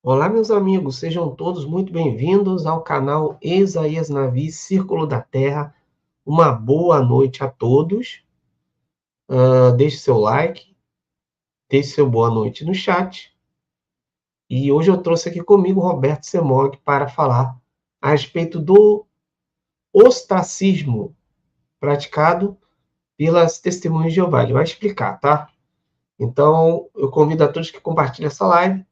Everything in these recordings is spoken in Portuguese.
Olá, meus amigos, sejam todos muito bem-vindos ao canal Isaías Navi, Círculo da Terra. Uma boa noite a todos. Deixe seu like, deixe seu boa noite no chat. E hoje eu trouxe aqui comigo o Roberto Semog para falar a respeito do ostracismo praticado pelas testemunhas de Jeová. Ele vai explicar, tá? Então, eu convido a todos que compartilhem essa live.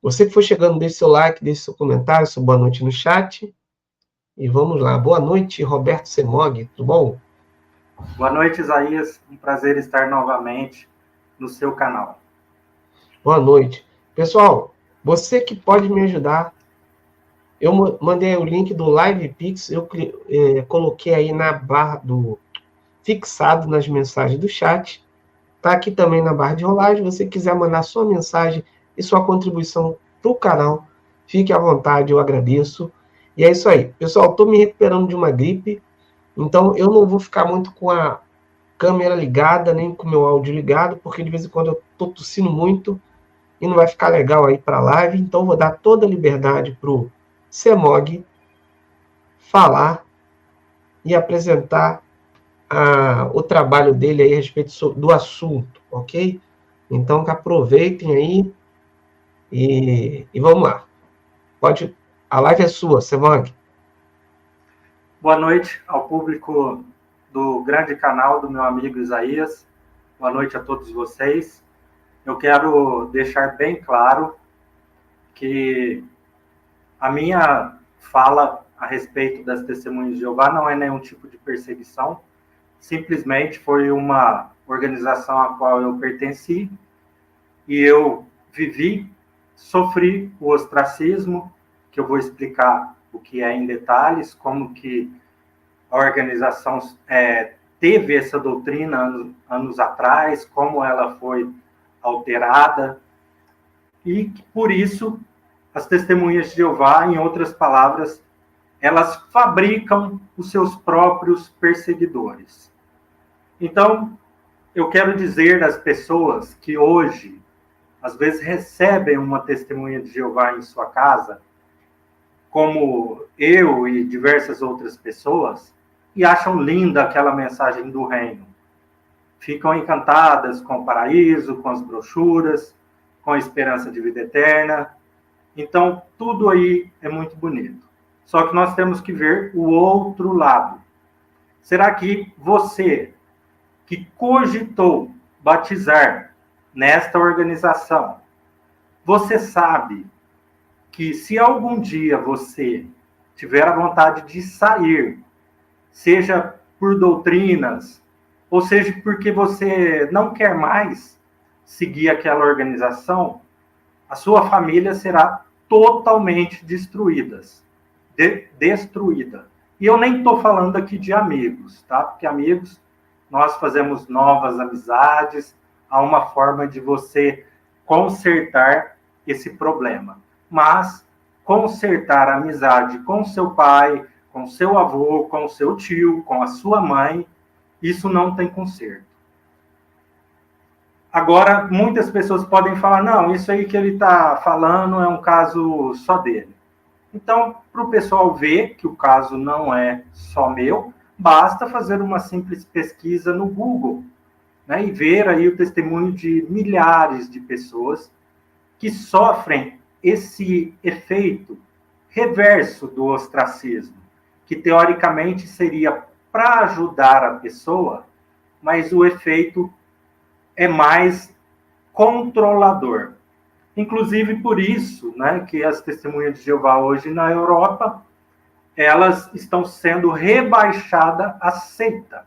Você que for chegando, deixe seu like, deixe seu comentário, sua boa noite no chat. E vamos lá. Boa noite, Roberto Semog, tudo bom? Boa noite, Isaías. Um prazer estar novamente no seu canal. Boa noite. Pessoal, você que pode me ajudar, eu mandei o link do Live Pix, eu coloquei aí na barra do fixado nas mensagens do chat. Tá aqui também na barra de rolagem. Se você quiser mandar sua mensagem e sua contribuição para o canal, fique à vontade, eu agradeço. E é isso aí. Pessoal, estou me recuperando de uma gripe, então eu não vou ficar muito com a câmera ligada, nem com o meu áudio ligado, porque de vez em quando eu estou tossindo muito e não vai ficar legal aí para a live, então vou dar toda a liberdade para o Semog falar e apresentar o trabalho dele aí a respeito do assunto, ok? Então que aproveitem aí e vamos lá. A live é sua, Semog. Boa noite ao público do grande canal do meu amigo Isaías. Boa noite a todos vocês. Eu quero deixar bem claro que a minha fala a respeito das testemunhas de Jeová não é nenhum tipo de perseguição. Simplesmente foi uma organização à qual eu pertenci e eu vivi, sofri o ostracismo, que eu vou explicar o que é em detalhes, como que a organização teve essa doutrina anos atrás, como ela foi alterada, e por isso as testemunhas de Jeová, em outras palavras, elas fabricam os seus próprios perseguidores. Então, eu quero dizer às pessoas que hoje, às vezes, recebem uma testemunha de Jeová em sua casa, como eu e diversas outras pessoas, e acham linda aquela mensagem do reino. Ficam encantadas com o paraíso, com as brochuras, com a esperança de vida eterna. Então, tudo aí é muito bonito. Só que nós temos que ver o outro lado. Será que você, que cogitou batizar nesta organização, você sabe que se algum dia você tiver a vontade de sair, seja por doutrinas, ou seja porque você não quer mais seguir aquela organização, a sua família será totalmente destruída. E eu nem estou falando aqui de amigos, tá? Porque amigos, nós fazemos novas amizades, há uma forma de você consertar esse problema. Mas consertar a amizade com seu pai, com seu avô, com seu tio, com a sua mãe, isso não tem conserto. Agora, muitas pessoas podem falar, não, isso aí que ele está falando é um caso só dele. Então, para o pessoal ver que o caso não é só meu, basta fazer uma simples pesquisa no Google, né, e ver aí o testemunho de milhares de pessoas que sofrem esse efeito reverso do ostracismo, que teoricamente seria para ajudar a pessoa, mas o efeito é mais controlador. Inclusive por isso, né, que as testemunhas de Jeová hoje na Europa, elas estão sendo rebaixadas a seita.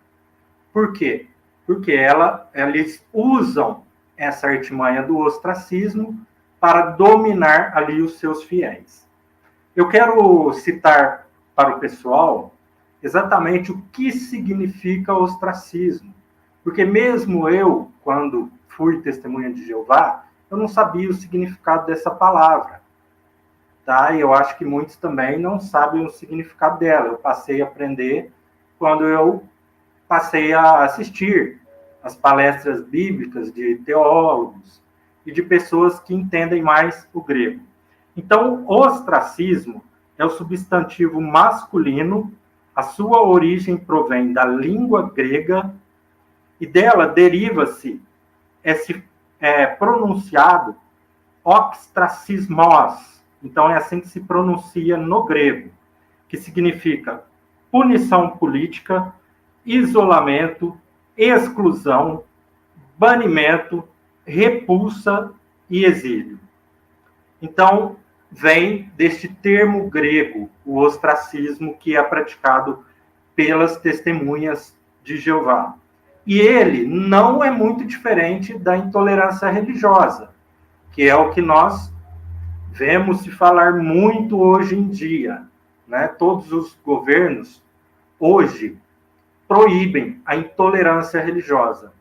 Por quê? Porque eles usam essa artimanha do ostracismo para dominar ali os seus fiéis. Eu quero citar para o pessoal exatamente o que significa ostracismo. Porque mesmo eu, quando fui testemunha de Jeová, eu não sabia o significado dessa palavra. Tá? E eu acho que muitos também não sabem o significado dela. Eu passei a aprender quando eu passei a assistir as palestras bíblicas de teólogos. e de pessoas que entendem mais o grego. Então, ostracismo é o substantivo masculino, a sua origem provém da língua grega e dela deriva-se esse pronunciado ostracismos. Então, é assim que se pronuncia no grego, que significa punição política, isolamento, exclusão, banimento, repulsa e exílio. Então, vem deste termo grego, o ostracismo, que é praticado pelas testemunhas de Jeová. E ele não é muito diferente da intolerância religiosa, que é o que nós vemos se falar muito hoje em dia, né? Todos os governos hoje proíbem a intolerância religiosa.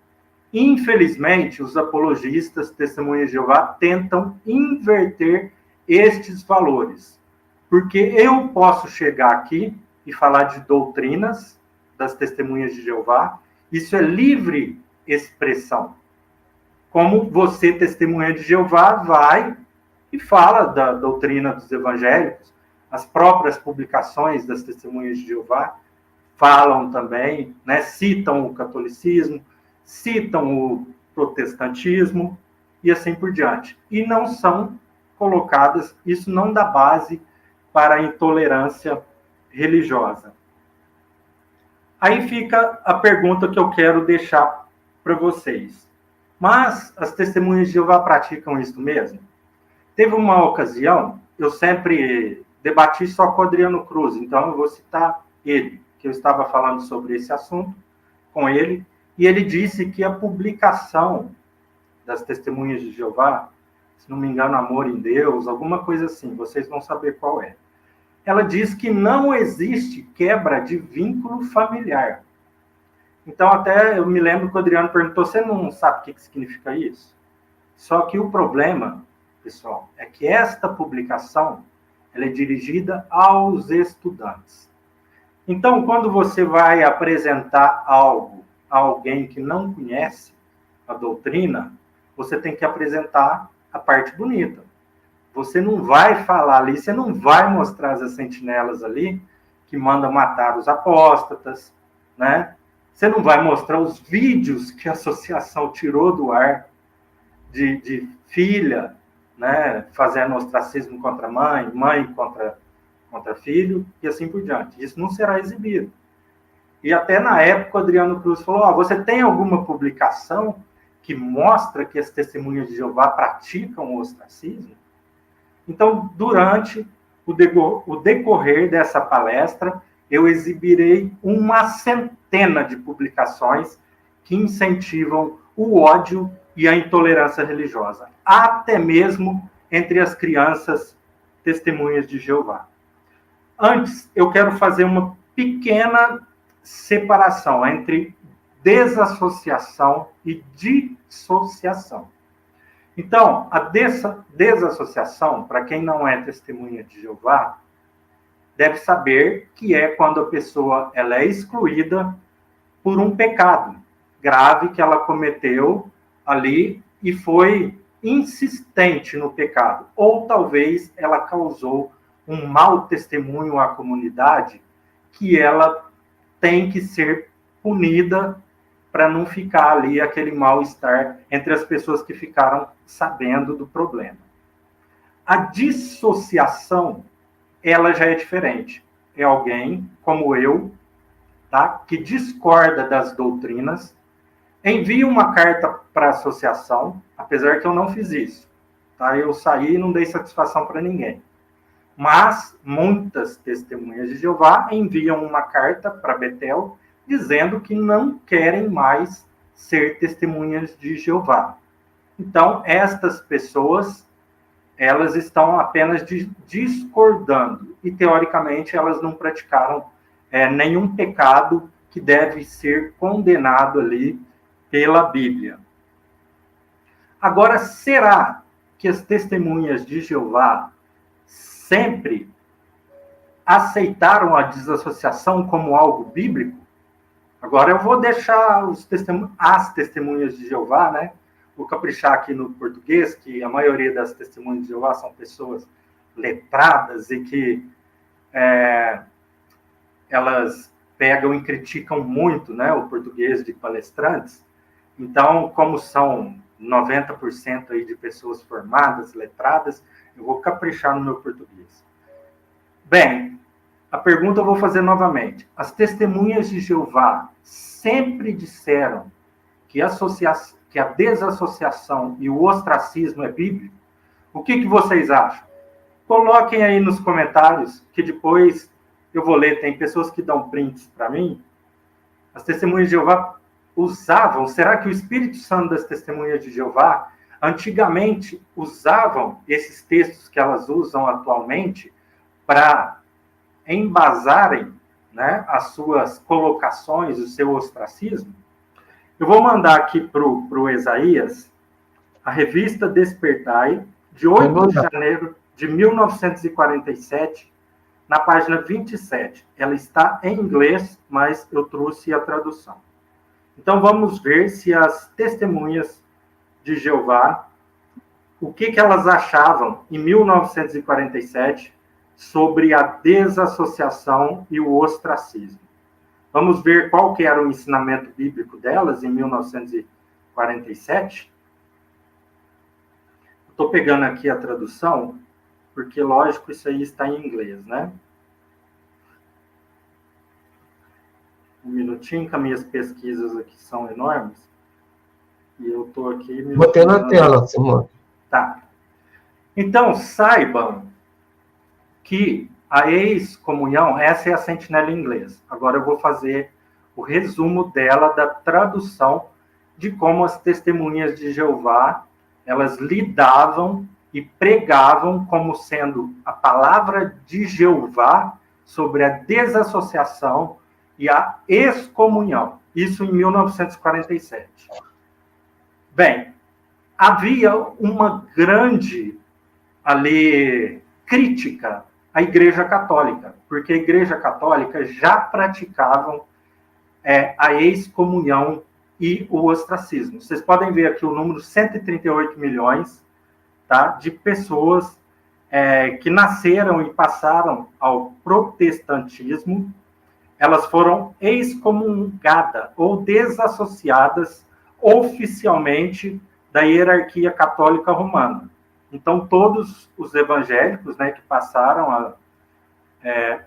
Infelizmente, os apologistas, testemunhas de Jeová, tentam inverter estes valores. Porque eu posso chegar aqui e falar de doutrinas das testemunhas de Jeová, isso é livre expressão. Como você, testemunha de Jeová, vai e fala da doutrina dos evangélicos, as próprias publicações das testemunhas de Jeová falam também, né, citam o catolicismo, citam o protestantismo e assim por diante. E não são colocadas, isso não dá base para a intolerância religiosa. Aí fica a pergunta que eu quero deixar para vocês. Mas as testemunhas de Jeová praticam isso mesmo? Teve uma ocasião, eu sempre debati só com o Adriano Cruz, então eu vou citar ele, que eu estava falando sobre esse assunto com ele, e ele disse que a publicação das testemunhas de Jeová, se não me engano, Amor em Deus, alguma coisa assim, vocês vão saber qual é. Ela diz que não existe quebra de vínculo familiar. Então, até eu me lembro que o Adriano perguntou, você não sabe o que significa isso? Só que o problema, pessoal, é que esta publicação ela é dirigida aos estudantes. Então, quando você vai apresentar algo a alguém que não conhece a doutrina, você tem que apresentar a parte bonita. Você não vai falar ali, você não vai mostrar as sentinelas ali que mandam matar os apóstatas, né? Você não vai mostrar os vídeos que a associação tirou do ar de filha, né, fazendo ostracismo contra mãe, mãe contra filho, e assim por diante. Isso não será exibido. E até na época o Adriano Cruz falou, você tem alguma publicação que mostra que as testemunhas de Jeová praticam o ostracismo? Então, durante o decorrer dessa palestra, eu exibirei uma centena de publicações que incentivam o ódio e a intolerância religiosa, até mesmo entre as crianças testemunhas de Jeová. Antes, eu quero fazer uma pequena separação entre desassociação e dissociação. Então, a desassociação, para quem não é testemunha de Jeová, deve saber que é quando a pessoa ela é excluída por um pecado grave que ela cometeu ali e foi insistente no pecado. Ou talvez ela causou um mau testemunho à comunidade que ela tem que ser punida para não ficar ali aquele mal-estar entre as pessoas que ficaram sabendo do problema. A dissociação, ela já é diferente. É alguém, como eu, tá, que discorda das doutrinas, envia uma carta para a associação, apesar que eu não fiz isso. Tá? Eu saí e não dei satisfação para ninguém. Mas muitas testemunhas de Jeová enviam uma carta para Betel, dizendo que não querem mais ser testemunhas de Jeová. Então, estas pessoas, elas estão apenas discordando. E, teoricamente, elas não praticaram nenhum pecado que deve ser condenado ali pela Bíblia. Agora, será que as testemunhas de Jeová sempre aceitaram a desassociação como algo bíblico? Agora eu vou deixar as testemunhas de Jeová, né, vou caprichar aqui no português, que a maioria das testemunhas de Jeová são pessoas letradas e que elas pegam e criticam muito, né, o português de palestrantes. Então, como são 90% aí de pessoas formadas, letradas, eu vou caprichar no meu português. Bem, a pergunta eu vou fazer novamente. As testemunhas de Jeová sempre disseram que a desassociação e o ostracismo é bíblico? O que vocês acham? Coloquem aí nos comentários, que depois eu vou ler. Tem pessoas que dão prints para mim. As testemunhas de Jeová usavam, será que o Espírito Santo das testemunhas de Jeová antigamente usavam esses textos que elas usam atualmente para embasarem, né, as suas colocações, o seu ostracismo? Eu vou mandar aqui para o Isaías a revista Despertai, de 8 de janeiro de 1947, na página 27. Ela está em inglês, mas eu trouxe a tradução. Então, vamos ver se as testemunhas de Jeová, o que elas achavam em 1947 sobre a desassociação e o ostracismo. Vamos ver qual que era o ensinamento bíblico delas em 1947. Estou pegando aqui a tradução, porque, lógico, isso aí está em inglês, né? Um minutinho, que as minhas pesquisas aqui são enormes. E eu estou aqui... Botei na tela, Simone. Tá. Então, saibam que a excomunhão, essa é a sentinela em inglês. Agora eu vou fazer o resumo dela, da tradução de como as testemunhas de Jeová, elas lidavam e pregavam como sendo a palavra de Jeová sobre a desassociação e a excomunhão. Isso em 1947. Bem, havia uma grande ali crítica à Igreja Católica, porque a Igreja Católica já praticavam a excomunhão e o ostracismo. Vocês podem ver aqui o número 138 milhões, tá, de pessoas que nasceram e passaram ao protestantismo. Elas foram excomungadas ou desassociadas oficialmente da hierarquia católica romana. Então, todos os evangélicos, né, que passaram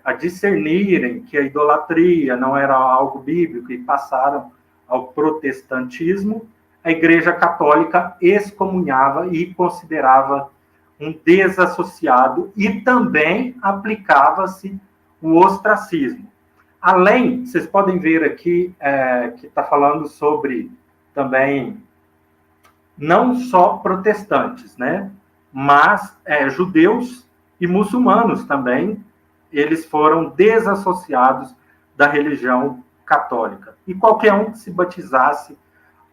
a discernirem que a idolatria não era algo bíblico e passaram ao protestantismo, a Igreja Católica excomunhava e considerava um desassociado, e também aplicava-se o ostracismo. Além, vocês podem ver aqui que está falando sobre também não só protestantes, né, mas judeus e muçulmanos também, eles foram desassociados da religião católica. E qualquer um que se batizasse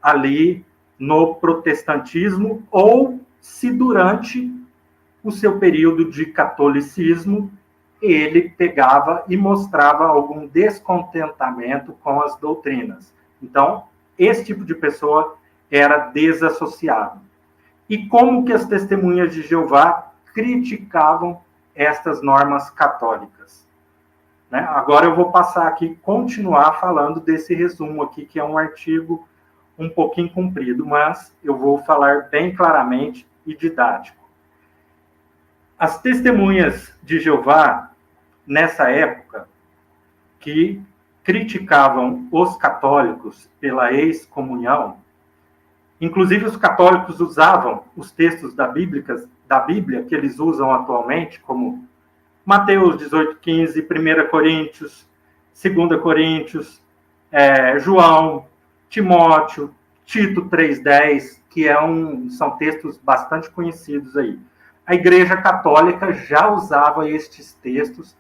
ali no protestantismo, ou se durante o seu período de catolicismo ele pegava e mostrava algum descontentamento com as doutrinas. Então, esse tipo de pessoa era desassociado. E como que as testemunhas de Jeová criticavam estas normas católicas? Né? Agora eu vou passar aqui, continuar falando desse resumo aqui, que é um artigo um pouquinho comprido, mas eu vou falar bem claramente e didático. As testemunhas de Jeová, nessa época, que criticavam os católicos pela excomunhão, inclusive os católicos usavam os textos da Bíblia que eles usam atualmente, como Mateus 18:15, 1 Coríntios, 2 Coríntios, João, Timóteo, Tito 3:10, que são textos bastante conhecidos aí. A Igreja Católica já usava estes textos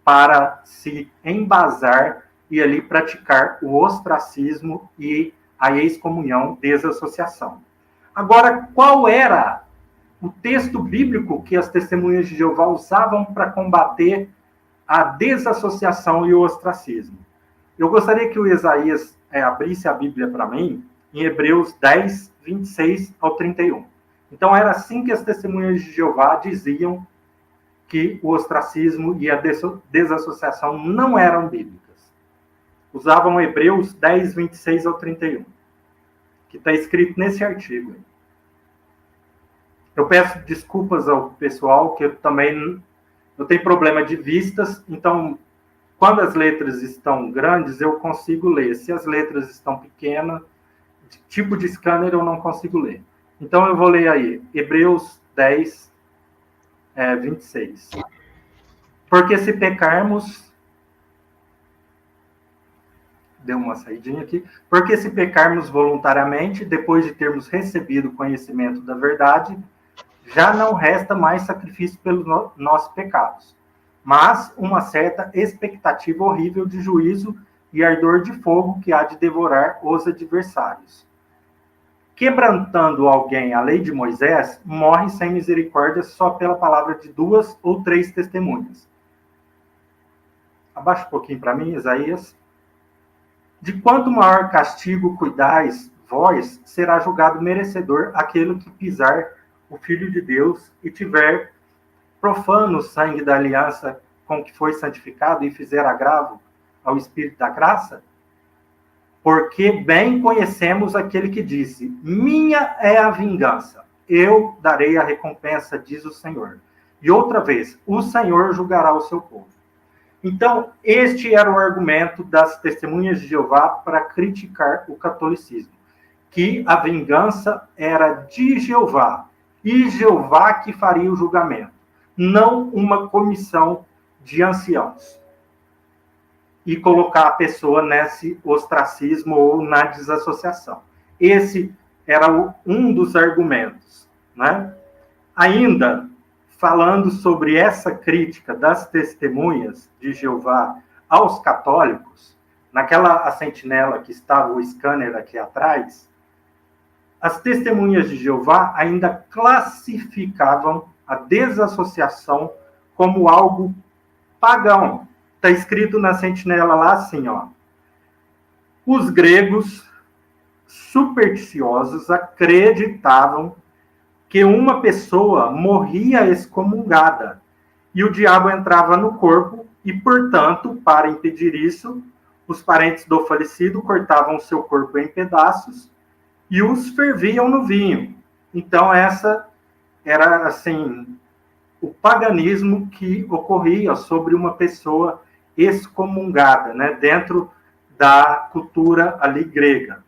para se embasar e ali praticar o ostracismo e a excomunhão, desassociação. Agora, qual era o texto bíblico que as testemunhas de Jeová usavam para combater a desassociação e o ostracismo? Eu gostaria que o Isaías abrisse a Bíblia para mim em Hebreus 10, 26 ao 31. Então, era assim que as testemunhas de Jeová diziam que o ostracismo e a desassociação não eram bíblicas. Usavam Hebreus 10, 26 ao 31, que está escrito nesse artigo. Eu peço desculpas ao pessoal, que eu tenho problema de vistas, então, quando as letras estão grandes, eu consigo ler. Se as letras estão pequenas, tipo de scanner, eu não consigo ler. Então, eu vou ler aí, Hebreus 10, 26. Porque se pecarmos... Deu uma saidinha aqui. Porque se pecarmos voluntariamente, depois de termos recebido o conhecimento da verdade, já não resta mais sacrifício pelos nossos pecados, mas uma certa expectativa horrível de juízo e ardor de fogo que há de devorar os adversários. Quebrantando alguém a lei de Moisés, morre sem misericórdia só pela palavra de 2 ou 3 testemunhas. Abaixa um pouquinho para mim, Isaías. De quanto maior castigo cuidais vós, será julgado merecedor aquele que pisar o Filho de Deus e tiver profano o sangue da aliança com que foi santificado e fizer agravo ao Espírito da graça? Porque bem conhecemos aquele que disse, minha é a vingança, eu darei a recompensa, diz o Senhor. E outra vez, o Senhor julgará o seu povo. Então, este era o argumento das testemunhas de Jeová para criticar o catolicismo, que a vingança era de Jeová, e Jeová que faria o julgamento, não uma comissão de anciãos. E colocar a pessoa nesse ostracismo ou na desassociação. Esse era um dos argumentos, né? Ainda, falando sobre essa crítica das testemunhas de Jeová aos católicos, naquela sentinela que estava o scanner aqui atrás, as testemunhas de Jeová ainda classificavam a desassociação como algo pagão. Está escrito na sentinela lá assim, ó. Os gregos supersticiosos acreditavam que uma pessoa morria excomungada e o diabo entrava no corpo e, portanto, para impedir isso, os parentes do falecido cortavam seu corpo em pedaços e os ferviam no vinho. Então, essa era, assim, o paganismo que ocorria sobre uma pessoa excomungada, né, dentro da cultura ali grega.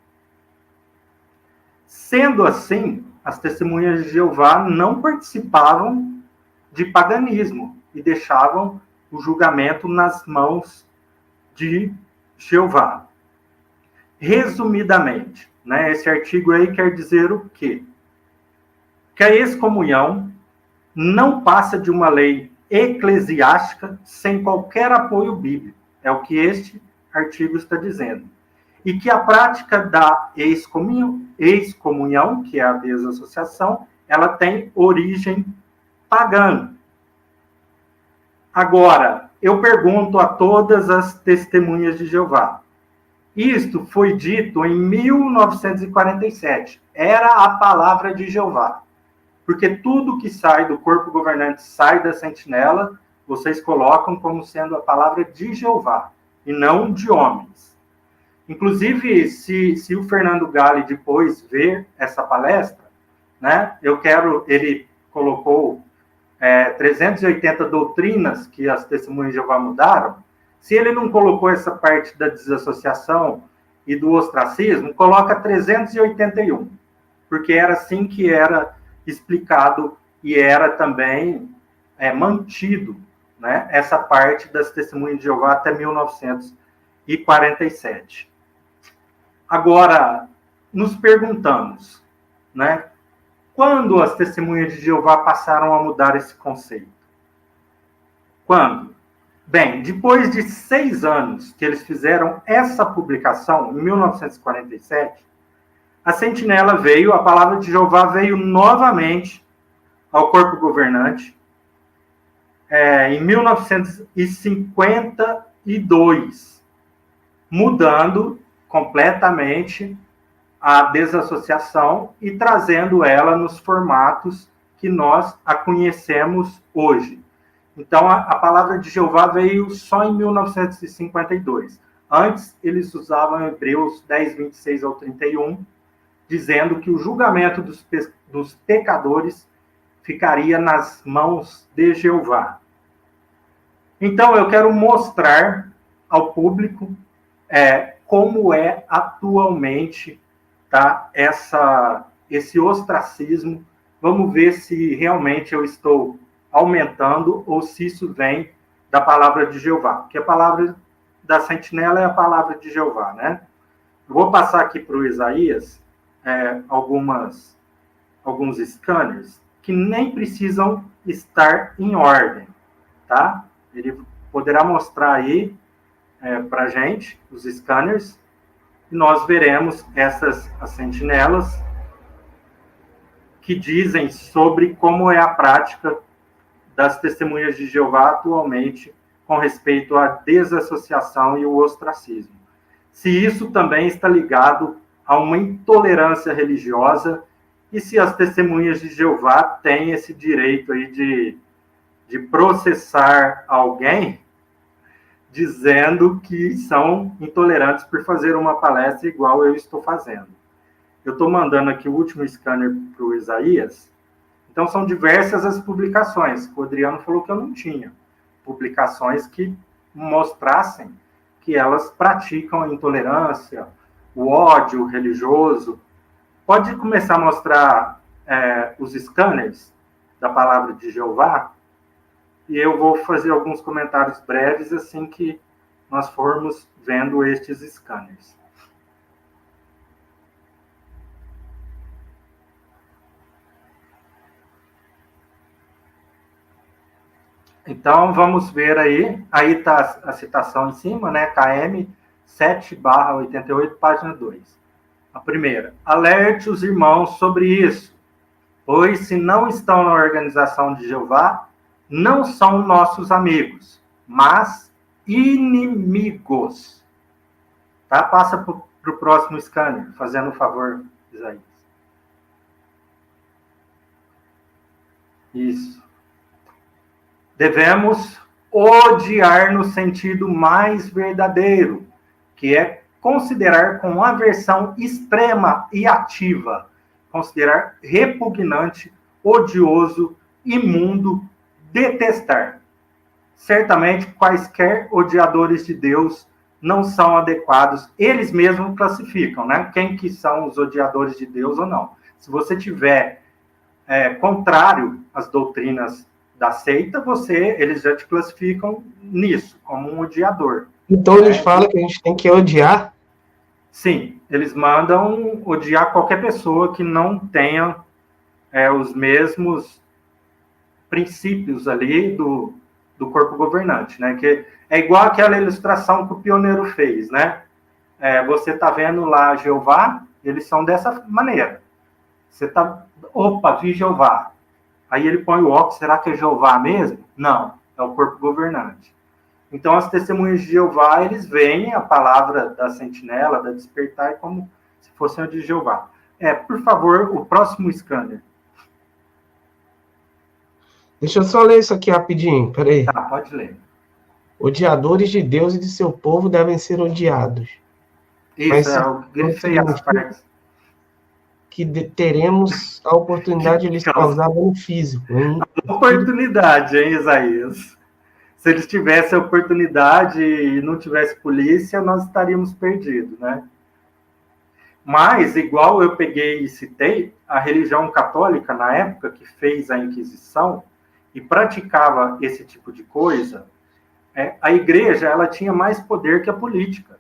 Sendo assim, as testemunhas de Jeová não participavam de paganismo e deixavam o julgamento nas mãos de Jeová. Resumidamente, né, esse artigo aí quer dizer o quê? Que a excomunhão não passa de uma lei eclesiástica sem qualquer apoio bíblico. É o que este artigo está dizendo. E que a prática da excomunhão, que é a desassociação, ela tem origem pagã. Agora, eu pergunto a todas as testemunhas de Jeová. Isto foi dito em 1947. Era a palavra de Jeová. Porque tudo que sai do corpo governante sai da sentinela, vocês colocam como sendo a palavra de Jeová, e não de homens. Inclusive, se o Fernando Galli depois ver essa palestra, né, ele colocou 380 doutrinas que as testemunhas de Jeová mudaram. Se ele não colocou essa parte da desassociação e do ostracismo, coloca 381, porque era assim que era explicado e era também mantido, né, essa parte das testemunhas de Jeová até 1947. Agora, nos perguntamos, né, quando as testemunhas de Jeová passaram a mudar esse conceito? Quando? Bem, depois de 6 anos que eles fizeram essa publicação, em 1947, a sentinela a palavra de Jeová veio novamente ao corpo governante em 1952, mudando completamente a desassociação e trazendo ela nos formatos que nós a conhecemos hoje. Então, a palavra de Jeová veio só em 1952. Antes, eles usavam Hebreus 10, 26 ao 31, dizendo que o julgamento dos pecadores ficaria nas mãos de Jeová. Então, eu quero mostrar ao público como é atualmente, tá, esse ostracismo. Vamos ver se realmente eu estou aumentando ou se isso vem da palavra de Jeová. Porque a palavra da sentinela é a palavra de Jeová, né? Eu vou passar aqui para o Isaías alguns scanners que nem precisam estar em ordem, tá? Ele poderá mostrar aí para a gente os scanners e nós veremos as sentinelas que dizem sobre como é a prática das testemunhas de Jeová atualmente com respeito à desassociação e o ostracismo. Se isso também está ligado a uma intolerância religiosa e se as testemunhas de Jeová têm esse direito aí de processar alguém dizendo que são intolerantes por fazer uma palestra igual eu estou fazendo. Eu estou mandando aqui o último scanner para o Isaías. Então, são diversas as publicações. O Adriano falou que eu não tinha publicações que mostrassem que elas praticam a intolerância, o ódio religioso. Pode começar a mostrar os scanners da palavra de Jeová? E eu vou fazer alguns comentários breves assim que nós formos vendo estes scanners. Então, vamos ver aí. Aí está a citação em cima, né? KM 7/88, página 2. A primeira. Alerte os irmãos sobre isso, pois se não estão na organização de Jeová, não são nossos amigos, mas inimigos. Tá? Passa para o próximo scanner, fazendo um favor, Isaías. Isso. Devemos odiar no sentido mais verdadeiro, que é considerar com aversão extrema e ativa, considerar repugnante, odioso, imundo, detestar. Certamente, quaisquer odiadores de Deus não são adequados. Eles mesmos classificam, né? Quem que são os odiadores de Deus ou não. Se você tiver contrário às doutrinas da seita, eles já te classificam nisso, como um odiador. Então eles falam que a gente tem que odiar? Sim, eles mandam odiar qualquer pessoa que não tenha os mesmos princípios ali do corpo governante, né? Que é igual aquela ilustração que o pioneiro fez, né? Você está vendo lá Jeová, eles são dessa maneira. Você está, vi Jeová. Aí ele põe o óculos, será que é Jeová mesmo? Não, é o corpo governante. Então, as testemunhas de Jeová, eles veem a palavra da sentinela, da despertar, como se fosse a de Jeová. Por favor, o próximo scanner. Deixa eu só ler isso aqui rapidinho, peraí. Tá, pode ler. Odiadores de Deus e de seu povo devem ser odiados. Isso, mas eu grifei as partes. Que teremos a oportunidade de lhes causar dano físico. Hein? Oportunidade, hein, Isaías? Se eles tivessem a oportunidade e não tivesse polícia, nós estaríamos perdidos, né? Mas, igual eu peguei e citei, a religião católica, na época que fez a Inquisição e praticava esse tipo de coisa, a igreja ela tinha mais poder que a política.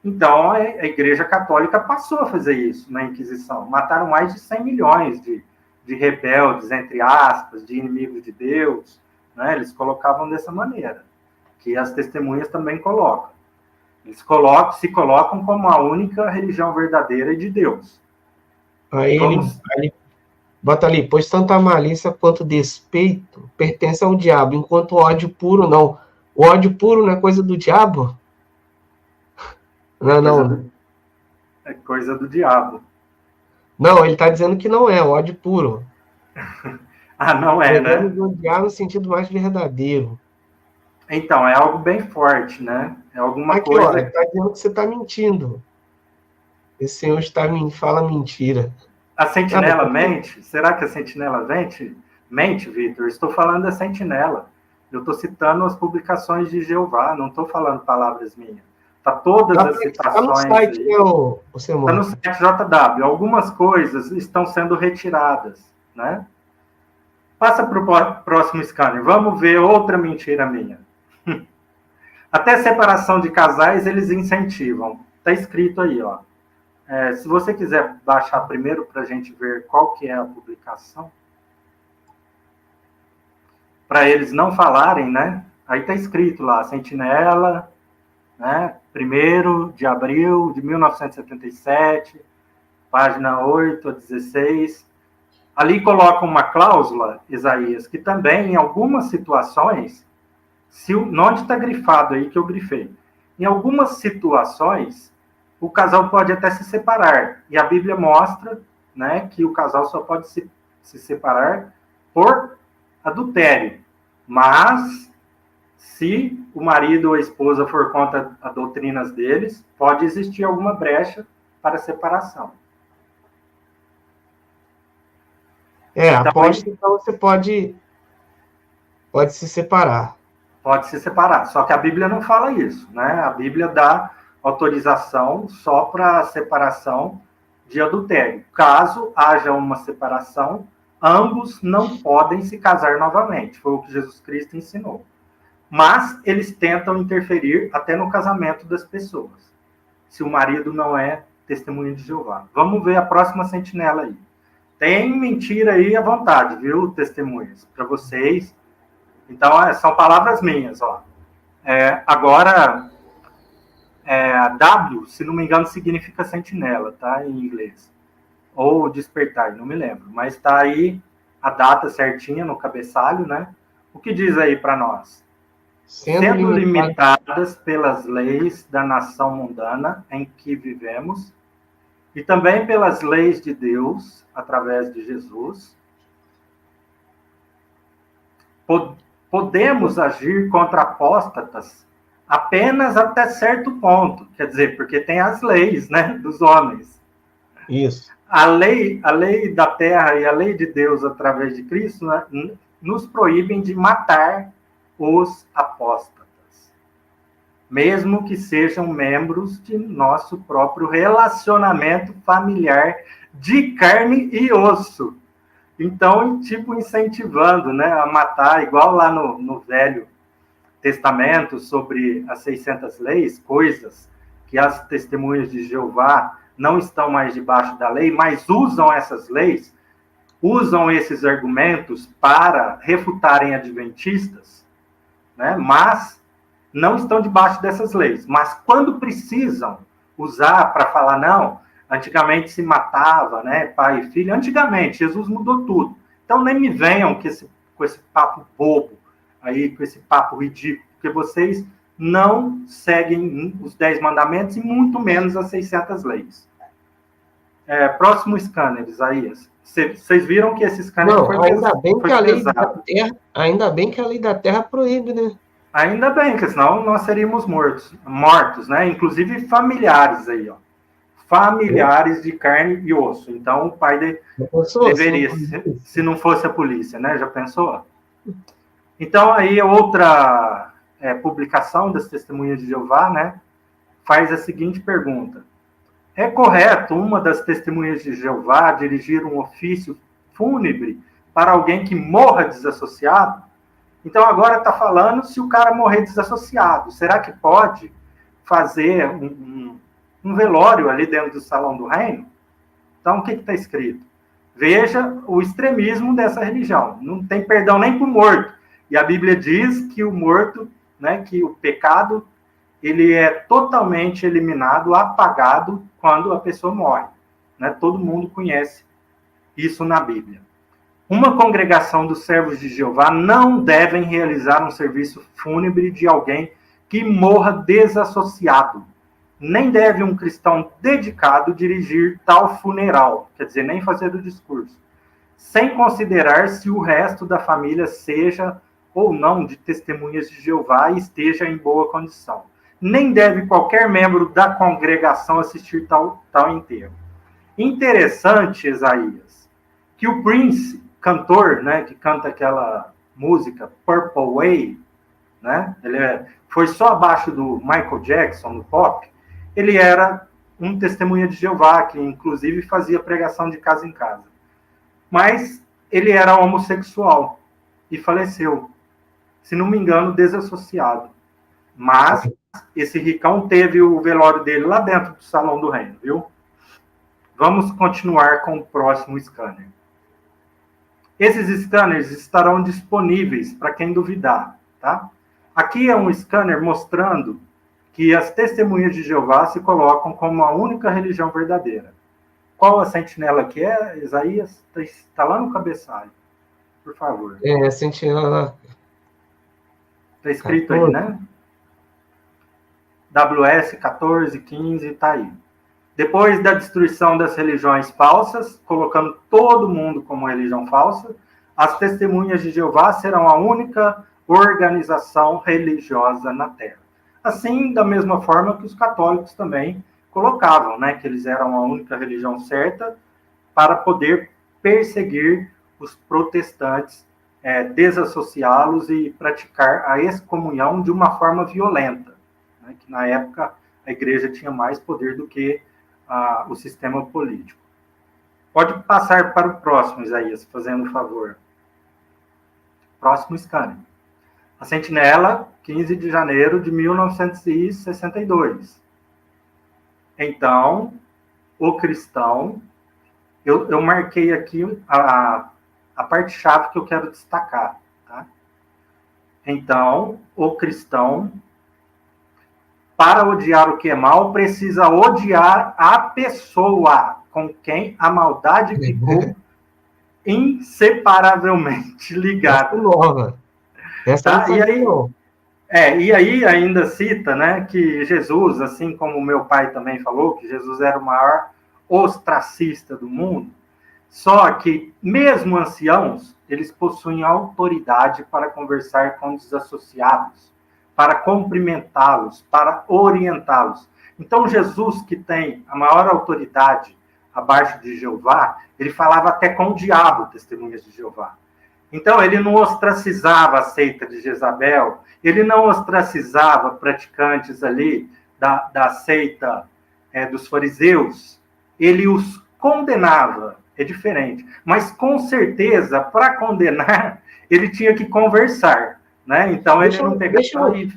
Então, a Igreja Católica passou a fazer isso na Inquisição. Mataram mais de 100 milhões de rebeldes, entre aspas, de inimigos de Deus. Né? Eles colocavam dessa maneira, que as testemunhas também colocam. Eles se colocam como a única religião verdadeira de Deus. Aí ele bota ali, pois tanto a malícia quanto o despeito pertence ao diabo, enquanto o ódio puro não. O ódio puro não é coisa do diabo? Não. É coisa do diabo. Não, ele está dizendo que não é ódio puro. Ah, não é, né? Devemos odiar no sentido mais verdadeiro. Então, é algo bem forte, né? É alguma Aqui, ó, ele coisa. está dizendo que você está mentindo. Esse senhor fala mentira. A Ah, sentinela depois... mente? Será que a sentinela mente? Mente, Vitor. Estou falando da sentinela. Eu estou citando as publicações de Jeová, não estou falando palavras minhas. Tá todas as Tá no citações site, aí. né, o Está no Semota? site JW. Algumas coisas estão sendo retiradas, né? Passa para o próximo scanner. Vamos ver outra mentira minha. Até separação de casais eles incentivam. Está escrito aí, ó. Se você quiser baixar primeiro para a gente ver qual que é a publicação, para eles não falarem, né? Aí está escrito lá, Sentinela, né? 1º de abril de 1977, página 8 a 16. Ali coloca uma cláusula, Isaías, que também, em algumas situações, onde está grifado aí que eu grifei, em algumas situações, o casal pode até se separar. E a Bíblia mostra, né, que o casal só pode se separar por adultério. Mas, se o marido ou a esposa for contra as doutrinas deles, pode existir alguma brecha para separação. Então, aposta, então você pode se separar. Pode se separar. Só que a Bíblia não fala isso, né? A Bíblia dá autorização só para separação de adultério. Caso haja uma separação, ambos não podem se casar novamente. Foi o que Jesus Cristo ensinou. Mas eles tentam interferir até no casamento das pessoas, se o marido não é testemunha de Jeová. Vamos ver a próxima sentinela aí. Tem mentira aí à vontade, viu, testemunhas? Para vocês. Então, são palavras minhas, ó. Agora, W, se não me engano, significa sentinela, tá? Em inglês. Ou despertar, não me lembro. Mas está aí a data certinha no cabeçalho, né? O que diz aí para nós? Sendo limitadas pelas leis da nação mundana em que vivemos e também pelas leis de Deus, através de Jesus, podemos agir contra apóstatas apenas até certo ponto. Quer dizer, porque tem as leis, né, dos homens. Isso. A lei da terra e a lei de Deus, através de Cristo, né, nos proíbem de matar os apóstatas, mesmo que sejam membros de nosso próprio relacionamento familiar de carne e osso. Então, tipo, incentivando, né, a matar, igual lá no Velho Testamento, sobre as 600 leis, coisas que as testemunhas de Jeová não estão mais debaixo da lei, mas usam essas leis, usam esses argumentos para refutarem adventistas, né, mas não estão debaixo dessas leis. Mas quando precisam usar para falar, não, antigamente se matava, né, pai e filho. Antigamente, Jesus mudou tudo. Então nem me venham com esse papo bobo, aí, com esse papo ridículo, porque vocês não seguem os 10 mandamentos e muito menos as 600 leis. Próximo scanner, Isaías. Vocês viram que esse scanner não, foi ainda bem que a lei pesado. da terra, ainda bem que a lei da terra proíbe, né? Ainda bem, porque senão nós seríamos mortos, né? Inclusive familiares aí, ó. Familiares de carne e osso. Então, o pai deveria, se não fosse a polícia, né? Já pensou? Então, aí outra publicação das Testemunhas de Jeová, né? Faz a seguinte pergunta. É correto uma das Testemunhas de Jeová dirigir um ofício fúnebre para alguém que morra desassociado? Então, agora está falando se o cara morrer desassociado. Será que pode fazer um velório ali dentro do Salão do Reino? Então, o que está escrito? Veja o extremismo dessa religião. Não tem perdão nem para o morto. E a Bíblia diz que o morto, né, que o pecado, ele é totalmente eliminado, apagado, quando a pessoa morre. Né? Todo mundo conhece isso na Bíblia. Uma congregação dos servos de Jeová não devem realizar um serviço fúnebre de alguém que morra desassociado. nem deve um cristão dedicado dirigir tal funeral, quer dizer, nem fazer o discurso, sem considerar se o resto da família seja ou não de testemunhas de Jeová e esteja em boa condição. Nem deve qualquer membro da congregação assistir tal enterro. Interessante, Isaías, que o Prince, cantor, né, que canta aquela música Purple Way, né, foi só abaixo do Michael Jackson no pop, ele era um testemunha de Jeová, que inclusive fazia pregação de casa em casa. Mas ele era homossexual e faleceu, se não me engano, desassociado. Mas esse ricão teve o velório dele lá dentro do Salão do Reino, viu? Vamos continuar com o próximo scanner. Esses scanners estarão disponíveis para quem duvidar, tá? Aqui é um scanner mostrando que as testemunhas de Jeová se colocam como a única religião verdadeira. Qual a sentinela que é, Isaías? Está lá no cabeçalho. Por favor. A sentinela... Está escrito 14. Aí, né? WS 1415, está aí. Depois da destruição das religiões falsas, colocando todo mundo como religião falsa, as testemunhas de Jeová serão a única organização religiosa na Terra. Assim, da mesma forma que os católicos também colocavam, né, que eles eram a única religião certa para poder perseguir os protestantes, desassociá-los e praticar a excomunhão de uma forma violenta, né, que na época a igreja tinha mais poder do que o sistema político. Pode passar para o próximo, Isaías, fazendo um favor. Próximo scanner. A sentinela, 15 de janeiro de 1962. Então, o cristão, eu marquei aqui a parte-chave que eu quero destacar. Tá? Então, o cristão, para odiar o que é mal, precisa odiar a pessoa com quem a maldade ficou inseparavelmente ligada. Essa tá? E aí ainda cita, né, que Jesus, assim como meu pai também falou, que Jesus era o maior ostracista do mundo, só que mesmo anciãos, eles possuem autoridade para conversar com desassociados, para cumprimentá-los, para orientá-los. Então, Jesus, que tem a maior autoridade abaixo de Jeová, ele falava até com o diabo, testemunhas de Jeová. Então, ele não ostracizava a seita de Jezabel, ele não ostracizava praticantes ali da seita dos fariseus, ele os condenava, é diferente. Mas, com certeza, para condenar, ele tinha que conversar. Né? Então, ele não pegava e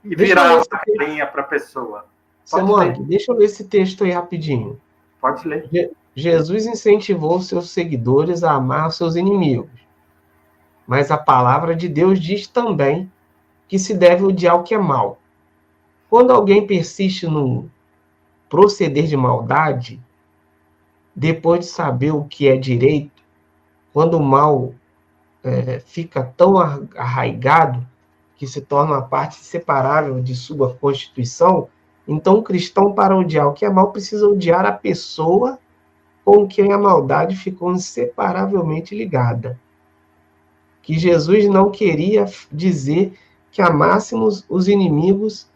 virava a carinha para a pessoa. Simone, deixa eu ler esse texto aí rapidinho. Pode ler. Jesus incentivou seus seguidores a amar seus inimigos. Mas a palavra de Deus diz também que se deve odiar o que é mal. Quando alguém persiste no proceder de maldade, depois de saber o que é direito, quando o mal fica tão arraigado que se torna uma parte inseparável de sua constituição, então o cristão, para odiar o que é mal, precisa odiar a pessoa com quem a maldade ficou inseparavelmente ligada. Que Jesus não queria dizer que amássemos os inimigos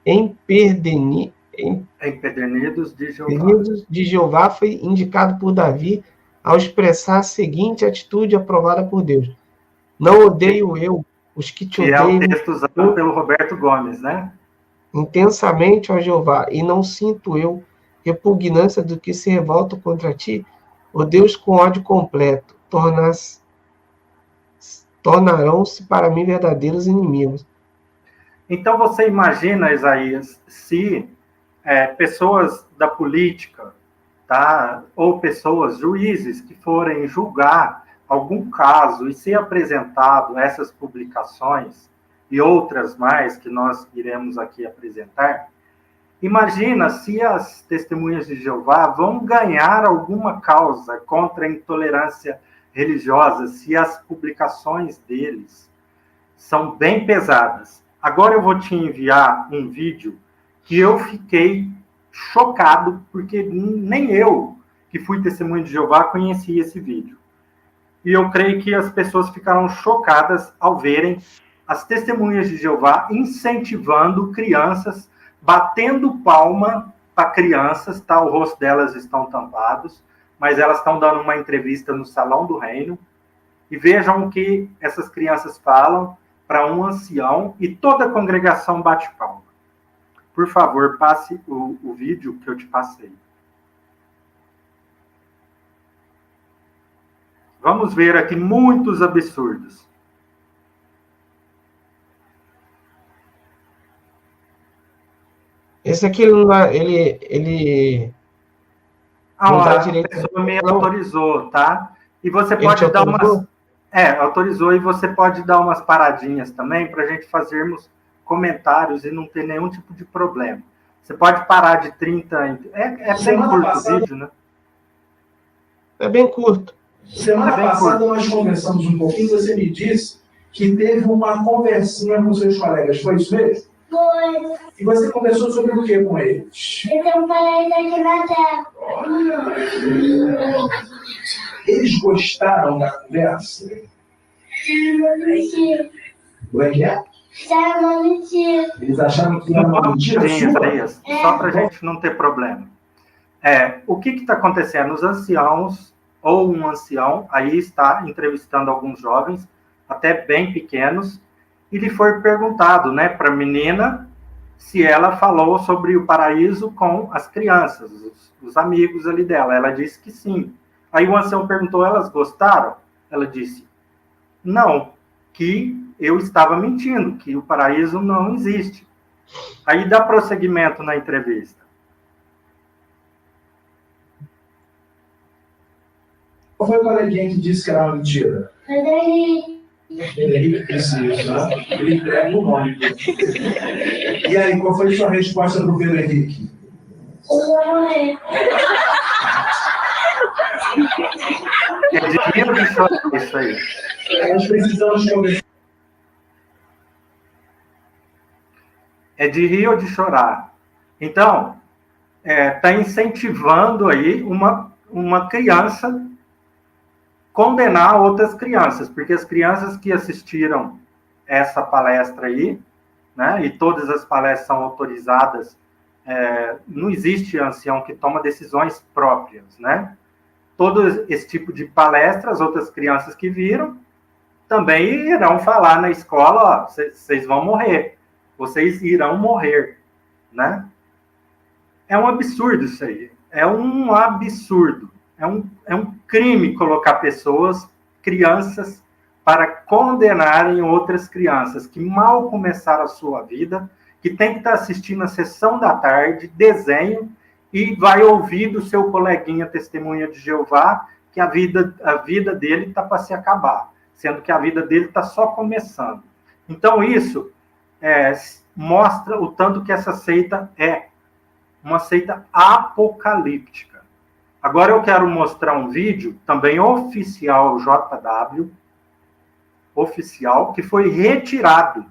empedernidos de Jeová, foi indicado por Davi ao expressar a seguinte atitude aprovada por Deus: não odeio eu os que te odeiam. Que é o texto usado pelo Roberto Gomes, né? Intensamente, ó Jeová, e não sinto eu repugnância do que se revolta contra ti, ó Deus, com ódio completo, tornarão-se para mim verdadeiros inimigos. Então você imagina, Isaías, se pessoas da política, tá, ou pessoas, juízes, que forem julgar algum caso e ser apresentado essas publicações e outras mais que nós iremos aqui apresentar, imagina se as testemunhas de Jeová vão ganhar alguma causa contra a intolerância religiosa, se as publicações deles são bem pesadas. Agora eu vou te enviar um vídeo que eu fiquei chocado, porque nem eu, que fui testemunha de Jeová, conhecia esse vídeo. E eu creio que as pessoas ficaram chocadas ao verem as testemunhas de Jeová incentivando crianças, batendo palma para crianças, tá? O rosto delas estão tampados, mas elas estão dando uma entrevista no Salão do Reino, e vejam o que essas crianças falam para um ancião, e toda a congregação bate palma. Por favor, passe o vídeo que eu te passei. Vamos ver aqui muitos absurdos. Esse aqui, ele não dá A direito. pessoa me autorizou, tá? E você Ele pode te dar autorizou? umas... autorizou, e você pode dar umas paradinhas também para a gente fazermos comentários e não ter nenhum tipo de problema. Você pode parar de 30... É bem curto o vídeo, né? É bem curto. Semana passada nós conversamos um pouquinho, você me disse que teve uma conversinha com seus colegas, foi isso mesmo? Foi. E você conversou sobre o que com eles? Eu tenho um parede aqui na terra. Eles gostaram da conversa? Era uma mentira. Como é que é? Era uma mentira. Eles acharam que era uma mentira sua? Só para a gente não ter problema. O que está acontecendo? Os anciãos, ou um ancião, aí está entrevistando alguns jovens, até bem pequenos, e lhe foi perguntado, né, para a menina, se ela falou sobre o paraíso com as crianças, os amigos ali dela. Ela disse que sim. Aí o ancião perguntou, elas gostaram? Ela disse, não, que eu estava mentindo, que o paraíso não existe. Aí dá prosseguimento na entrevista. Qual foi o coleguinha que disse que era uma mentira? Frederico. Ele precisa, né? Ele entrega o nome. E aí, qual foi a sua resposta para o Pedro Henrique? Eu vou morrer. É de rir ou de chorar isso aí? Nós precisamos conversar. É de rir ou de chorar? Então, está incentivando aí uma criança condenar outras crianças, porque as crianças que assistiram essa palestra aí, né, e todas as palestras são autorizadas, não existe ancião que toma decisões próprias, né? Todo esse tipo de palestras, outras crianças que viram, também irão falar na escola, ó, vocês vão morrer, vocês irão morrer, né? É um absurdo isso aí, é um absurdo. É um crime colocar pessoas, crianças, para condenarem outras crianças que mal começaram a sua vida, que tem que estar assistindo a sessão da tarde, desenho, e vai ouvir do seu coleguinha testemunha de Jeová que a vida dele está para se acabar, sendo que a vida dele está só começando. Então isso mostra o tanto que essa seita é uma seita apocalíptica. Agora eu quero mostrar um vídeo, também oficial JW, oficial, que foi retirado,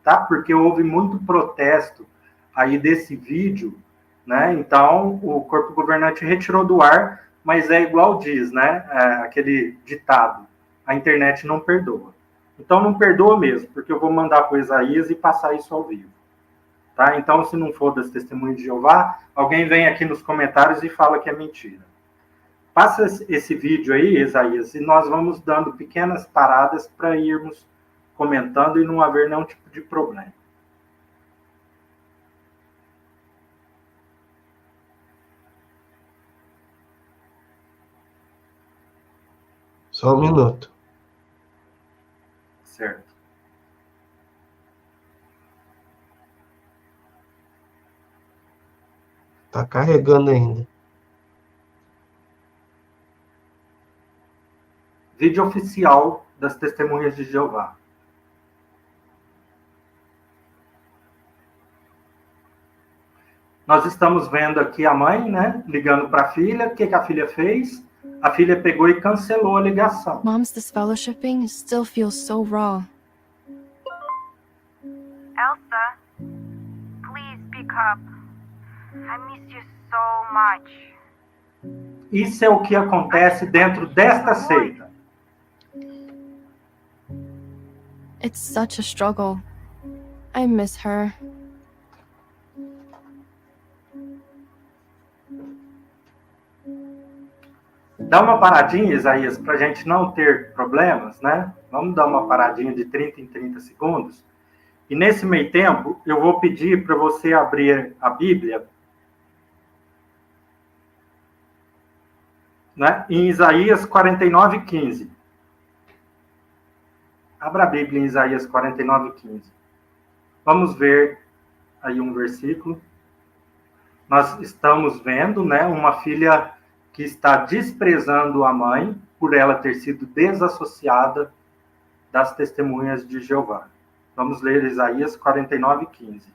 tá? Porque houve muito protesto aí desse vídeo, né? Então, o corpo governante retirou do ar, mas é igual diz, né? Aquele ditado, a internet não perdoa. Então, não perdoa mesmo, porque eu vou mandar para o Isaías e passar isso ao vivo. Tá? Então, se não for das testemunhas de Jeová, alguém vem aqui nos comentários e fala que é mentira. Passa esse vídeo aí, Isaías, e nós vamos dando pequenas paradas para irmos comentando e não haver nenhum tipo de problema. Só um minuto. Certo. Tá carregando ainda. Vídeo oficial das testemunhas de Jeová. Nós estamos vendo aqui a mãe, né, ligando para a filha. O que a filha fez? A filha pegou e cancelou a ligação. Mom's disfellowshipping still feels so raw. Elsa, please speak up. I miss you so much. Isso é o que acontece dentro desta seita. It's such a struggle. I miss her. Dá uma paradinha, Isaías, para a gente não ter problemas, né? Vamos dar uma paradinha de 30 em 30 segundos. E nesse meio tempo, eu vou pedir para você abrir a Bíblia, né? Em Isaías 49:15. Abra a Bíblia em Isaías 49:15. Vamos ver aí um versículo. Nós estamos vendo, né, uma filha que está desprezando a mãe por ela ter sido desassociada das testemunhas de Jeová. Vamos ler Isaías 49:15.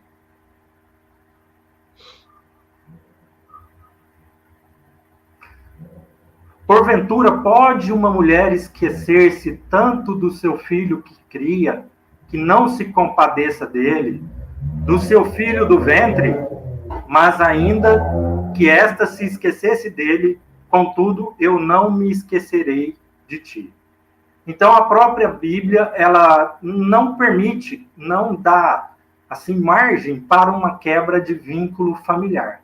Porventura, pode uma mulher esquecer-se tanto do seu filho que cria, que não se compadeça dele, do seu filho do ventre, mas ainda que esta se esquecesse dele, contudo, eu não me esquecerei de ti. Então, a própria Bíblia, ela não permite, não dá, assim, margem para uma quebra de vínculo familiar.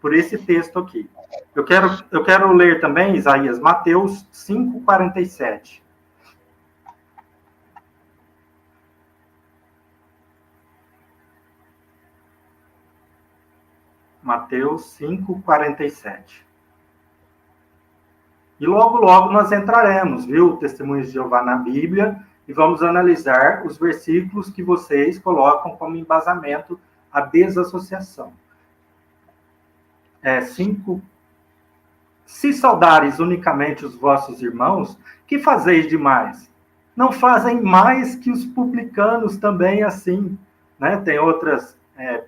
Por esse texto aqui. Eu quero ler também, Isaías, Mateus 5:47. Mateus 5:47. E logo, logo nós entraremos, viu? Testemunhos de Jeová na Bíblia, e vamos analisar os versículos que vocês colocam como embasamento à desassociação. 5. Se saudares unicamente os vossos irmãos, que fazeis demais? Não fazem mais que os publicanos também assim, né? Tem outras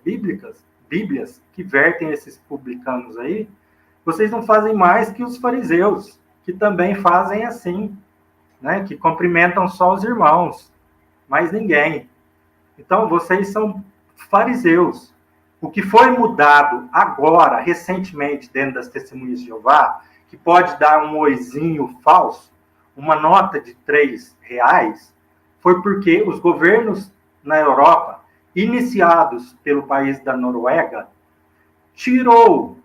Bíblias que vertem esses publicanos aí. Vocês não fazem mais que os fariseus, que também fazem assim, né? Que cumprimentam só os irmãos, mais ninguém. Então, vocês são fariseus. O que foi mudado agora, recentemente, dentro das Testemunhas de Jeová, que pode dar um oizinho falso, uma nota de R$3, foi porque os governos na Europa, iniciados pelo país da Noruega, tirou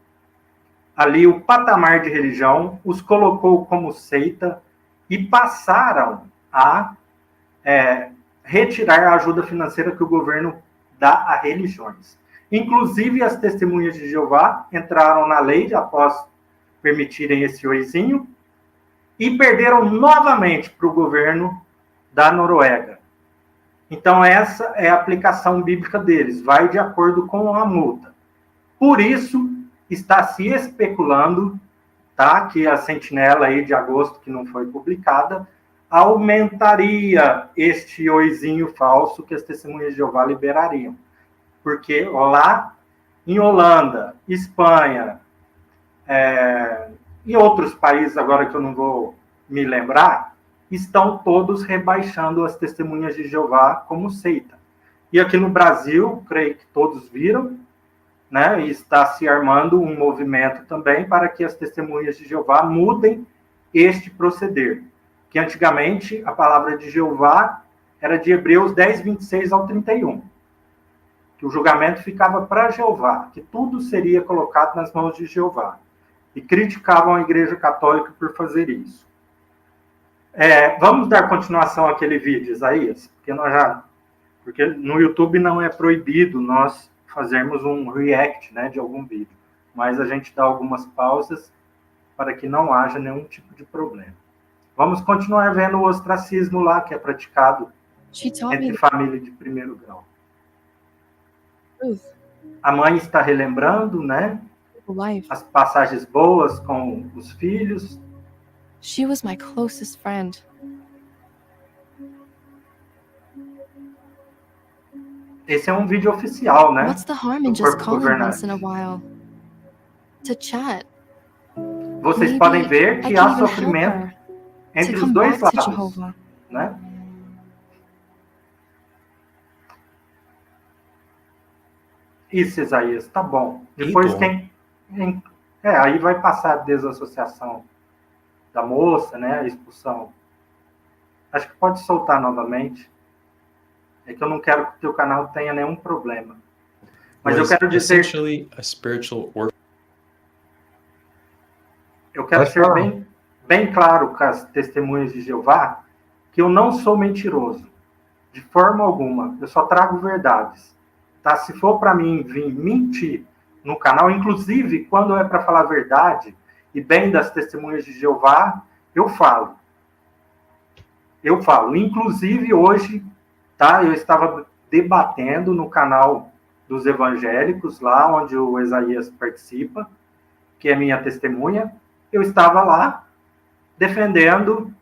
ali o patamar de religião, os colocou como seita e passaram a retirar a ajuda financeira que o governo dá a religiões. Inclusive, as Testemunhas de Jeová entraram na lei após permitirem esse oizinho e perderam novamente para o governo da Noruega. Então, essa é a aplicação bíblica deles, vai de acordo com a multa. Por isso, está se especulando, tá, que a sentinela aí de agosto, que não foi publicada, aumentaria este oizinho falso que as Testemunhas de Jeová liberariam. Porque lá em Holanda, Espanha, e outros países, agora que eu não vou me lembrar, estão todos rebaixando as Testemunhas de Jeová como seita. E aqui no Brasil, creio que todos viram, né, e está se armando um movimento também para que as Testemunhas de Jeová mudem este proceder. Que antigamente a palavra de Jeová era de Hebreus 10:26 ao 31. Que o julgamento ficava para Jeová, que tudo seria colocado nas mãos de Jeová. E criticavam a Igreja Católica por fazer isso. Vamos dar continuação àquele vídeo, Isaías? Porque no YouTube não é proibido nós fazermos um react, né, de algum vídeo. Mas a gente dá algumas pausas para que não haja nenhum tipo de problema. Vamos continuar vendo o ostracismo lá, que é praticado entre família de primeiro grau. A mãe está relembrando, né, as passagens boas com os filhos. She was my closest friend. Esse é um vídeo oficial, né? What's the harm in just calling once in a while? To chat. Vocês Maybe podem ver I que can há even help sofrimento her entre to os come dois back to lados, Jehovah. né? Isso, Isaías, tá bom. Depois aí vai passar a desassociação da moça, né? A expulsão. Acho que pode soltar novamente. É que eu não quero que o teu canal tenha nenhum problema. Mas eu quero dizer... Eu quero ser bem claro com as testemunhas de Jeová que eu não sou mentiroso. De forma alguma. Eu só trago verdades. Tá? Se for para mim vir mentir no canal, inclusive quando é para falar verdade e bem das testemunhas de Jeová, eu falo. Eu falo. Inclusive hoje, tá? Eu estava debatendo no canal dos evangélicos, lá onde o Isaías participa, que é minha testemunha. Eu estava lá defendendo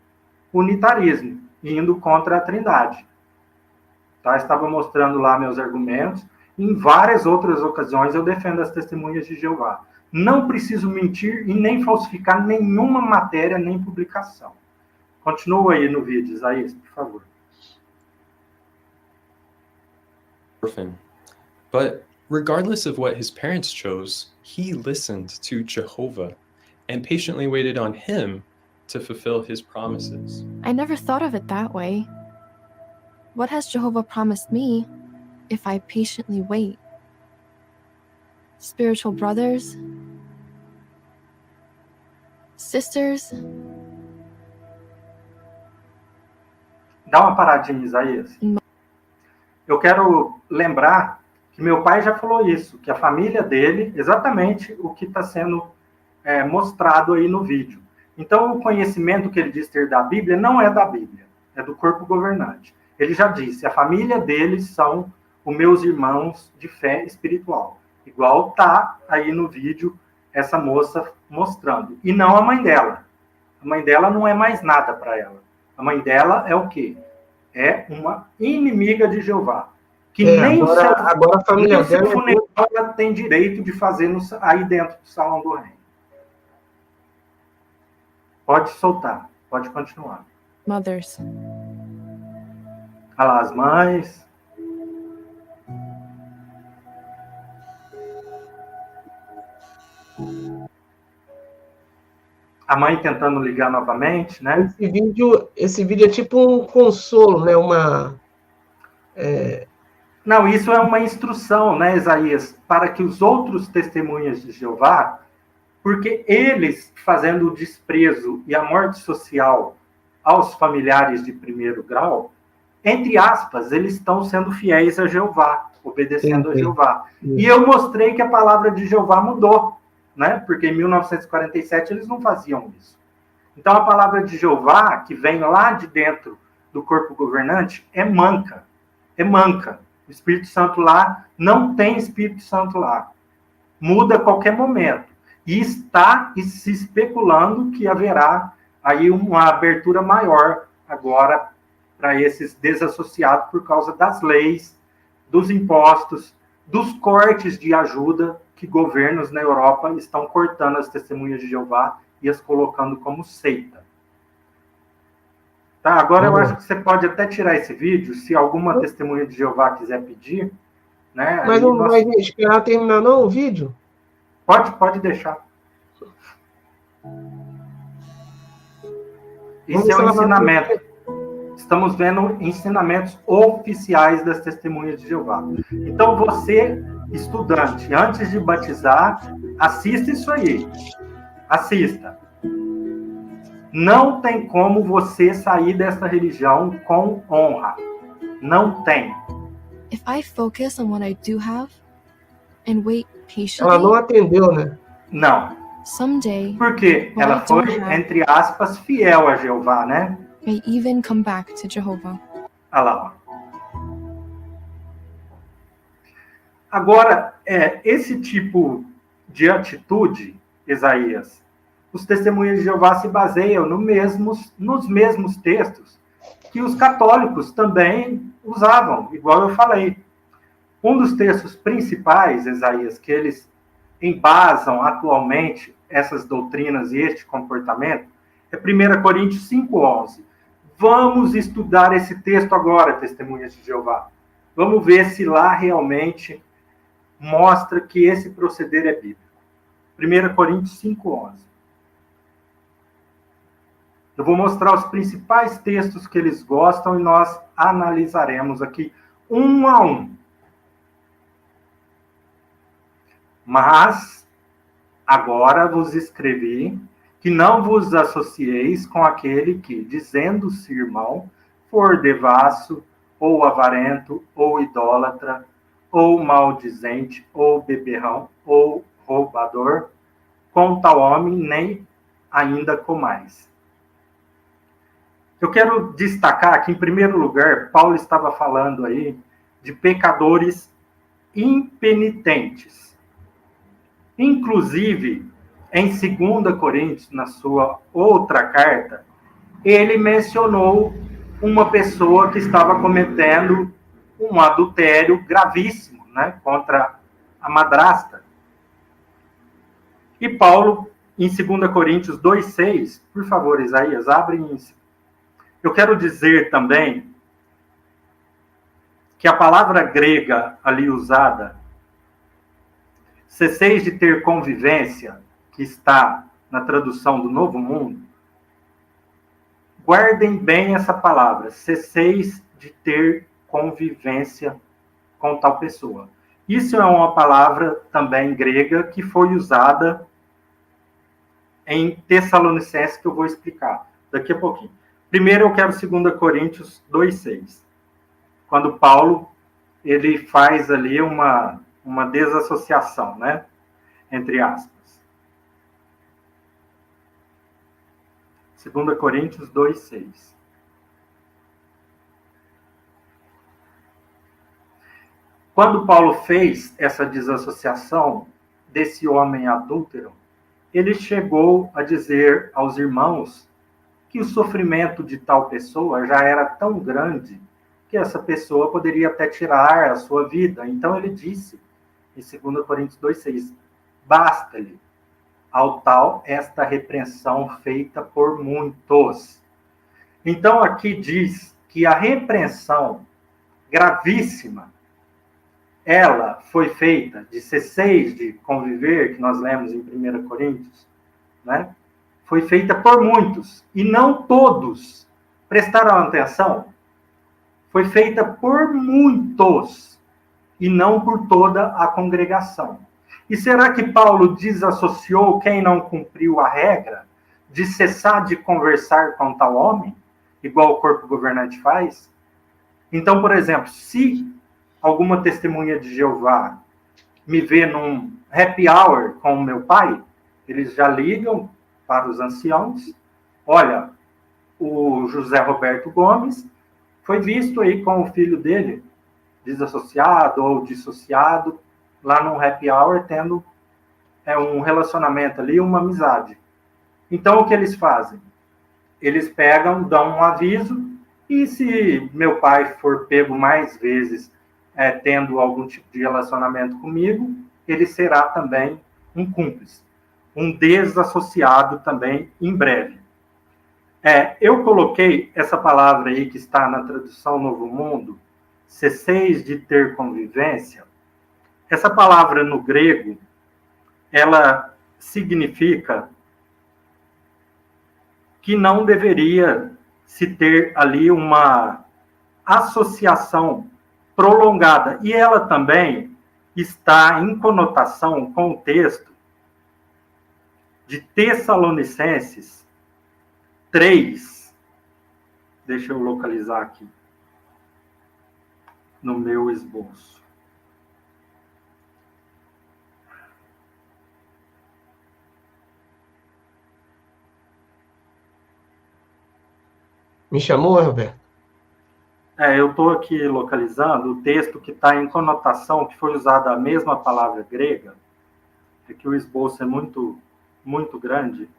o unitarismo, indo contra a Trindade. Tá? Estava mostrando lá meus argumentos. Em várias outras ocasiões eu defendo as testemunhas de Jeová. Não preciso mentir e nem falsificar nenhuma matéria nem publicação. Continua aí no vídeo, Isaías, por favor. But regardless of what his parents chose, he listened to Jehovah and patiently waited on him to fulfill his promises. I never thought of it that way. What has Jehovah promised me if I patiently wait? Spiritual brothers? Sisters? Dá uma paradinha, Isaías. Eu quero lembrar que meu pai já falou isso, que a família dele, exatamente o que está sendo mostrado aí no vídeo. Então, o conhecimento que ele diz ter da Bíblia não é da Bíblia, é do corpo governante. Ele já disse, a família deles são os meus irmãos de fé espiritual. Igual tá aí no vídeo essa moça mostrando. E não a mãe dela. A mãe dela não é mais nada para ela. A mãe dela é o quê? É uma inimiga de Jeová. Que nem agora a família dela funeral ela tem direito de fazer aí dentro do Salão do Reino. Pode soltar, pode continuar. Mothers. Olha lá, as mães. A mãe tentando ligar novamente, né? Esse vídeo é tipo um consolo, né? Não, isso é uma instrução, né, Isaías? Para que os outros testemunhas de Jeová, porque eles, fazendo o desprezo e a morte social aos familiares de primeiro grau, entre aspas, eles estão sendo fiéis a Jeová, obedecendo a Jeová. E eu mostrei que a palavra de Jeová mudou, né? Porque em 1947 eles não faziam isso. Então a palavra de Jeová, que vem lá de dentro do corpo governante, é manca. É manca. O Espírito Santo lá, não tem Espírito Santo lá. Muda a qualquer momento. E está se especulando que haverá aí uma abertura maior agora para esses desassociados por causa das leis, dos impostos, dos cortes de ajuda que governos na Europa estão cortando as testemunhas de Jeová e as colocando como seita. Tá, agora eu acho que você pode até tirar esse vídeo, se alguma testemunha de Jeová quiser pedir. Né? Mas não vai esperar terminar não o vídeo? Pode deixar. Isso é um ensinamento. Estamos vendo ensinamentos oficiais das testemunhas de Jeová. Então, você, estudante, antes de batizar, assista isso aí. Assista. Não tem como você sair dessa religião com honra. Não tem. If I focus on what I do have and wait patiently, ela não atendeu, né? Não. Someday, porque ela foi, entre aspas, fiel a Jeová, né? May even come back to Jehovah. Olha lá. Agora, esse tipo de atitude, Isaías, os testemunhos de Jeová se baseiam nos mesmos textos que os católicos também usavam, igual eu falei. Um dos textos principais, Isaías, que eles embasam atualmente essas doutrinas e este comportamento, é 1 Coríntios 5:11. Vamos estudar esse texto agora, testemunhas de Jeová. Vamos ver se lá realmente mostra que esse proceder é bíblico. 1 Coríntios 5:11. Eu vou mostrar os principais textos que eles gostam e nós analisaremos aqui um a um. Mas agora vos escrevi que não vos associeis com aquele que, dizendo-se irmão, for devasso, ou avarento, ou idólatra, ou maldizente, ou beberrão, ou roubador, com tal homem nem ainda comais. Eu quero destacar que, em primeiro lugar, Paulo estava falando aí de pecadores impenitentes. Inclusive, em 2 Coríntios, na sua outra carta, ele mencionou uma pessoa que estava cometendo um adultério gravíssimo, né, contra a madrasta. E Paulo, em 2 Coríntios 2:6, por favor, Isaías, abre isso. Eu quero dizer também que a palavra grega ali usada, cesseis de ter convivência, que está na tradução do Novo Mundo, guardem bem essa palavra, cesseis de ter convivência com tal pessoa. Isso é uma palavra também grega que foi usada em Tessalonicenses, que eu vou explicar daqui a pouquinho. Primeiro eu quero 2 Coríntios 2:6. Quando Paulo ele faz ali uma desassociação, né? Entre aspas. 2 Coríntios 2:6. Quando Paulo fez essa desassociação desse homem adúltero, ele chegou a dizer aos irmãos que o sofrimento de tal pessoa já era tão grande que essa pessoa poderia até tirar a sua vida. Então ele disse, em 2 Coríntios 2:6, basta-lhe ao tal esta repreensão feita por muitos. Então aqui diz que a repreensão gravíssima, ela foi feita de cesseis de conviver, que nós lemos em 1 Coríntios, né? Foi feita por muitos, e não todos. Prestaram atenção? Foi feita por muitos, e não por toda a congregação. E será que Paulo desassociou quem não cumpriu a regra de cessar de conversar com tal homem, igual o corpo governante faz? Então, por exemplo, se alguma testemunha de Jeová me vê num happy hour com o meu pai, eles já ligam para os anciãos, olha, o José Roberto Gomes foi visto aí com o filho dele, desassociado ou dissociado, lá num happy hour, tendo um relacionamento ali, uma amizade. Então, o que eles fazem? Eles pegam, dão um aviso, e se meu pai for pego mais vezes tendo algum tipo de relacionamento comigo, ele será também um cúmplice, um desassociado também em breve. Eu coloquei essa palavra aí que está na tradução Novo Mundo, cesseis de ter convivência. Essa palavra no grego, ela significa que não deveria se ter ali uma associação prolongada. E ela também está em conotação com o texto de Tessalonicenses 3. Deixa eu localizar aqui no meu esboço. Me chamou, Roberto? Eu estou aqui localizando o texto que está em conotação, que foi usada a mesma palavra grega, é que o esboço é muito, muito grande.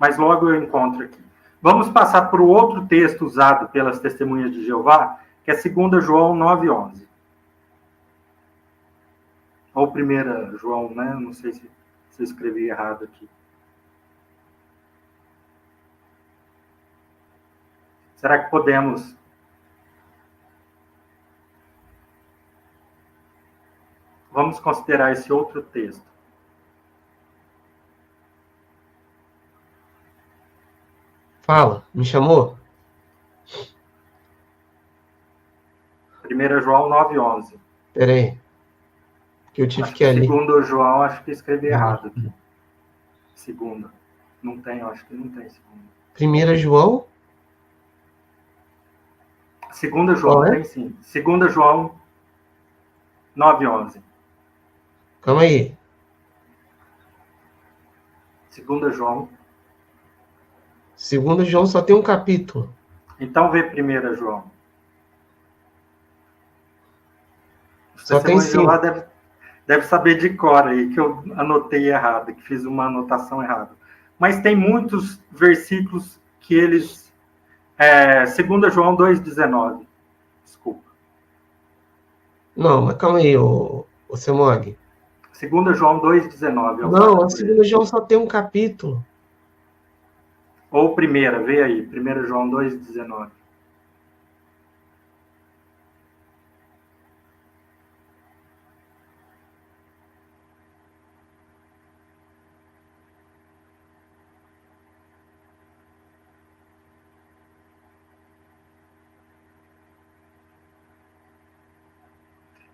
Mas logo eu encontro aqui. Vamos passar para o outro texto usado pelas testemunhas de Jeová, que é 2 João 9:11. Ou 1 João, né? Não sei se eu escrevi errado aqui. Será que podemos vamos considerar esse outro texto. Fala, me chamou? 1 João 9:11. Peraí, que eu tive Acho que que ir ali. segundo João, acho que escrevi errado aqui. Segunda. Não tem, eu acho que não tem segunda. 1 João? Segunda João, Qual é? tem sim. Segunda João 9:11. Calma aí. Segunda João. 2 João só tem um capítulo. Então vê 1 João. Os Só tem testemunhos de Jeová 5. deve saber de cor aí, que eu anotei errado, que fiz uma anotação errada. Mas tem muitos versículos que eles... 2 João 2,19. Desculpa. Não, mas calma aí, ô Semog. 2 João 2,19. Não, a 2 João só tem um capítulo. Ou primeira, vê aí. 1 João 2,19.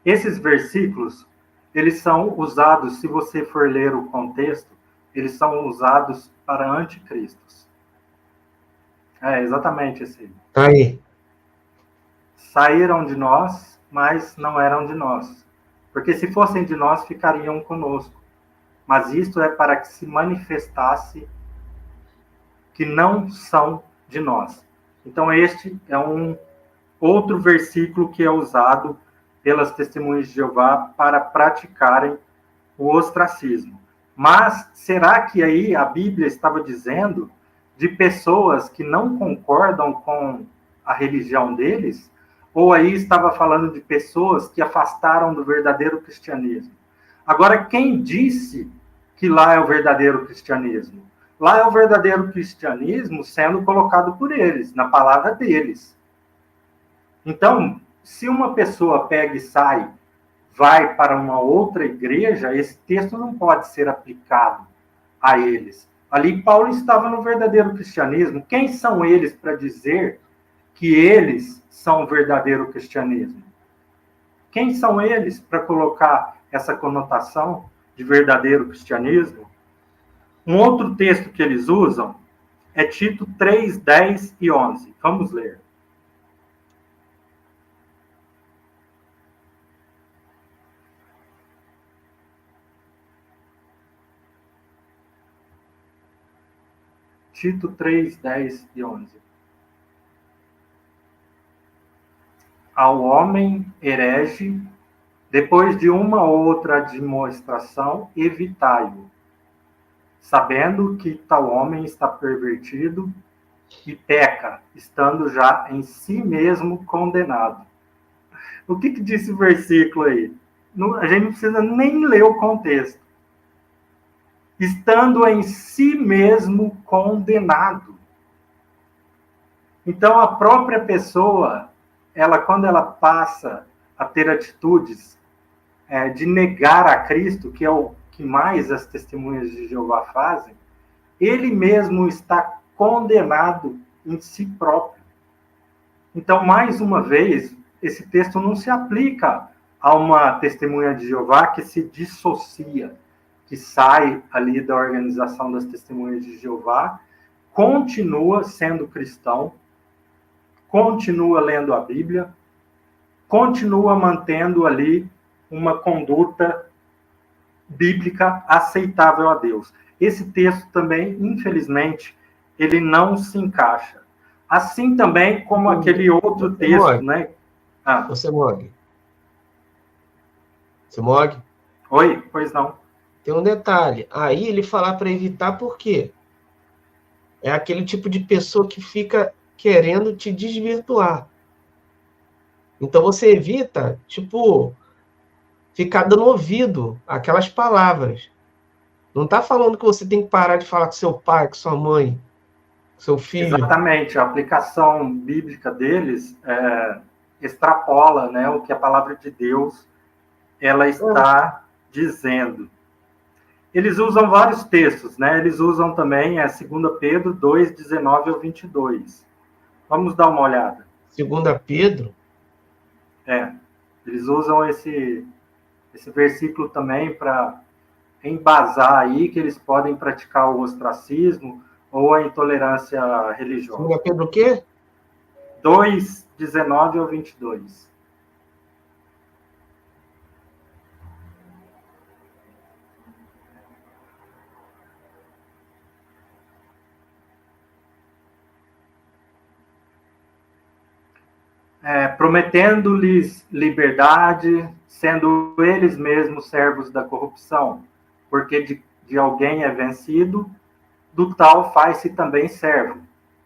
Esses versículos, eles são usados, se você for ler o contexto, eles são usados para anticristos. Exatamente esse. Aí. Saíram de nós, mas não eram de nós. Porque se fossem de nós, ficariam conosco. Mas isto é para que se manifestasse que não são de nós. Então este é um outro versículo que é usado pelas testemunhas de Jeová para praticarem o ostracismo. Mas será que aí a Bíblia estava dizendo de pessoas que não concordam com a religião deles? Ou aí estava falando de pessoas que afastaram do verdadeiro cristianismo? Agora, quem disse que lá é o verdadeiro cristianismo? Lá é o verdadeiro cristianismo sendo colocado por eles, na palavra deles. Então, se uma pessoa pega e sai, vai para uma outra igreja, esse texto não pode ser aplicado a eles. Ali Paulo estava no verdadeiro cristianismo. Quem são eles para dizer que eles são o verdadeiro cristianismo? Quem são eles para colocar essa conotação de verdadeiro cristianismo? Um outro texto que eles usam é Tito 3, 10 e 11. Vamos ler. Tito 3, 10 e 11. Ao homem herege, depois de uma ou outra demonstração, evitai-o, sabendo que tal homem está pervertido e peca, estando já em si mesmo condenado. O que disse o versículo aí? A gente não precisa nem ler o contexto. Estando em si mesmo condenado. Então, a própria pessoa, quando ela passa a ter atitudes de negar a Cristo, que é o que mais as testemunhas de Jeová fazem, ele mesmo está condenado em si próprio. Então, mais uma vez, esse texto não se aplica a uma testemunha de Jeová que se dissocia, que sai ali da organização das testemunhas de Jeová, continua sendo cristão, continua lendo a Bíblia, continua mantendo ali uma conduta bíblica aceitável a Deus. Esse texto também, infelizmente, ele não se encaixa. Assim também como aquele outro texto, né? Semog. Semog? Oi, pois não. Tem um detalhe. Aí ele falar para evitar por quê? É aquele tipo de pessoa que fica querendo te desvirtuar. Então você evita, ficar dando ouvido àquelas palavras. Não está falando que você tem que parar de falar com seu pai, com sua mãe, com seu filho. Exatamente. A aplicação bíblica deles extrapola, né, o que a palavra de Deus ela está dizendo. Eles usam vários textos, né? Eles usam também 2 Pedro 2, 19 ao 22. Vamos dar uma olhada. 2 Pedro? Eles usam esse versículo também para embasar aí que eles podem praticar o ostracismo ou a intolerância religiosa. 2 Pedro o quê? 2, 19 ao 22. Prometendo-lhes liberdade, sendo eles mesmos servos da corrupção, porque de alguém é vencido, do tal faz-se também servo.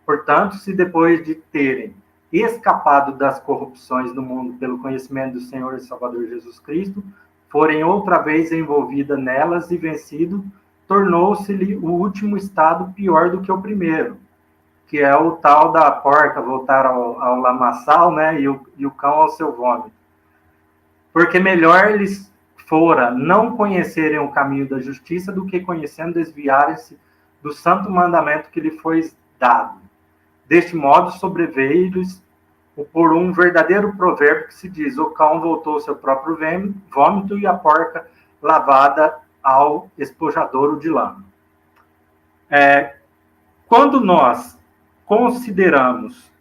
Portanto, se depois de terem escapado das corrupções do mundo pelo conhecimento do Senhor e Salvador Jesus Cristo, forem outra vez envolvidas nelas e vencido, tornou-se-lhe o último estado pior do que o primeiro, que é o tal da porca voltar ao lamaçal, né, e o cão ao seu vômito. Porque melhor lhes fora não conhecerem o caminho da justiça do que conhecendo desviarem-se do santo mandamento que lhe foi dado. Deste modo sobreveio-lhes por um verdadeiro provérbio que se diz: o cão voltou ao seu próprio vômito e a porca lavada ao espojadouro de lama. Quando nós consideramos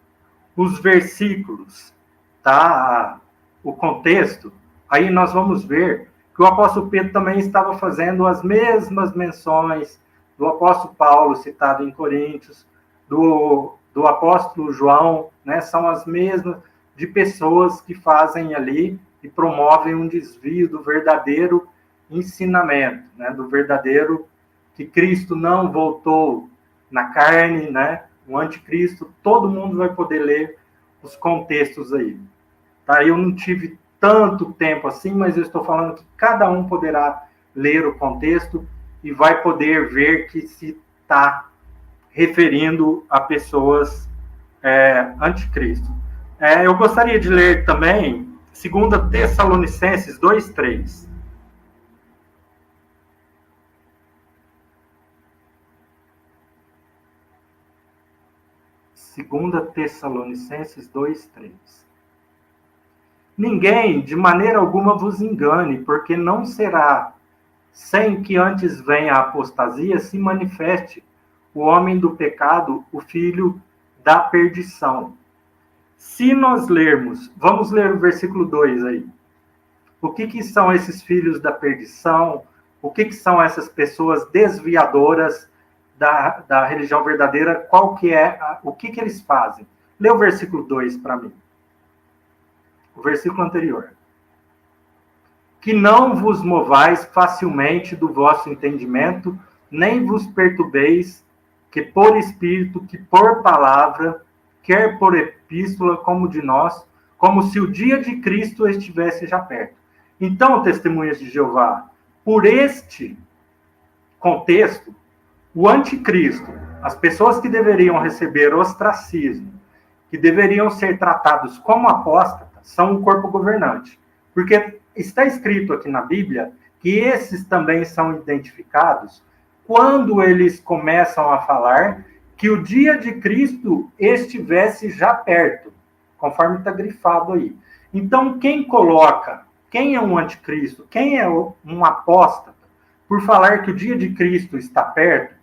os versículos, tá? O contexto, aí nós vamos ver que o apóstolo Pedro também estava fazendo as mesmas menções do apóstolo Paulo, citado em Coríntios, do apóstolo João, né? São as mesmas de pessoas que fazem ali e promovem um desvio do verdadeiro ensinamento, né? Do verdadeiro que Cristo não voltou na carne, né? O anticristo, todo mundo vai poder ler os contextos aí. Tá? Eu não tive tanto tempo assim, mas eu estou falando que cada um poderá ler o contexto e vai poder ver que se está referindo a pessoas anticristo. Eu gostaria de ler também 2 Tessalonicenses 2:3. 2 Tessalonicenses 2:3. Ninguém, de maneira alguma, vos engane, porque não será, sem que antes venha a apostasia, se manifeste o homem do pecado, o filho da perdição. Se nós lermos, vamos ler o versículo 2 aí. O que são esses filhos da perdição? O que são essas pessoas desviadoras da religião verdadeira? Qual que é, o que eles fazem? Lê o versículo 2 para mim. O versículo anterior. Que não vos movais facilmente do vosso entendimento, nem vos perturbeis, que por espírito, que por palavra, quer por epístola, como de nós, como se o dia de Cristo estivesse já perto. Então, testemunhas de Jeová, por este contexto, o anticristo, as pessoas que deveriam receber ostracismo, que deveriam ser tratados como apóstatas, são o corpo governante. Porque está escrito aqui na Bíblia que esses também são identificados quando eles começam a falar que o dia de Cristo estivesse já perto, conforme está grifado aí. Então, quem é um anticristo, quem é um apóstata, por falar que o dia de Cristo está perto,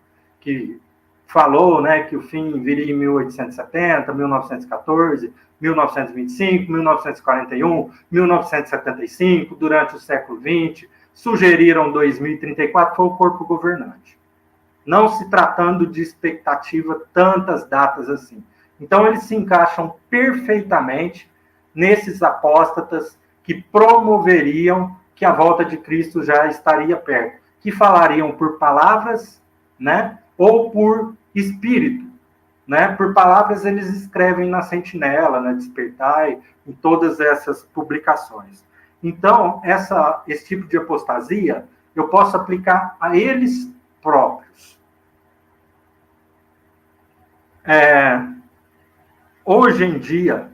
que falou, né, que o fim viria em 1870, 1914, 1925, 1941, 1975, durante o século XX, sugeriram 2034, foi o corpo governante. Não se tratando de expectativa tantas datas assim. Então, eles se encaixam perfeitamente nesses apóstatas que promoveriam que a volta de Cristo já estaria perto, que falariam por palavras, né, ou por espírito, né? Por palavras eles escrevem na Sentinela, na Despertai, em todas essas publicações. Então, esse tipo de apostasia eu posso aplicar a eles próprios. Hoje em dia,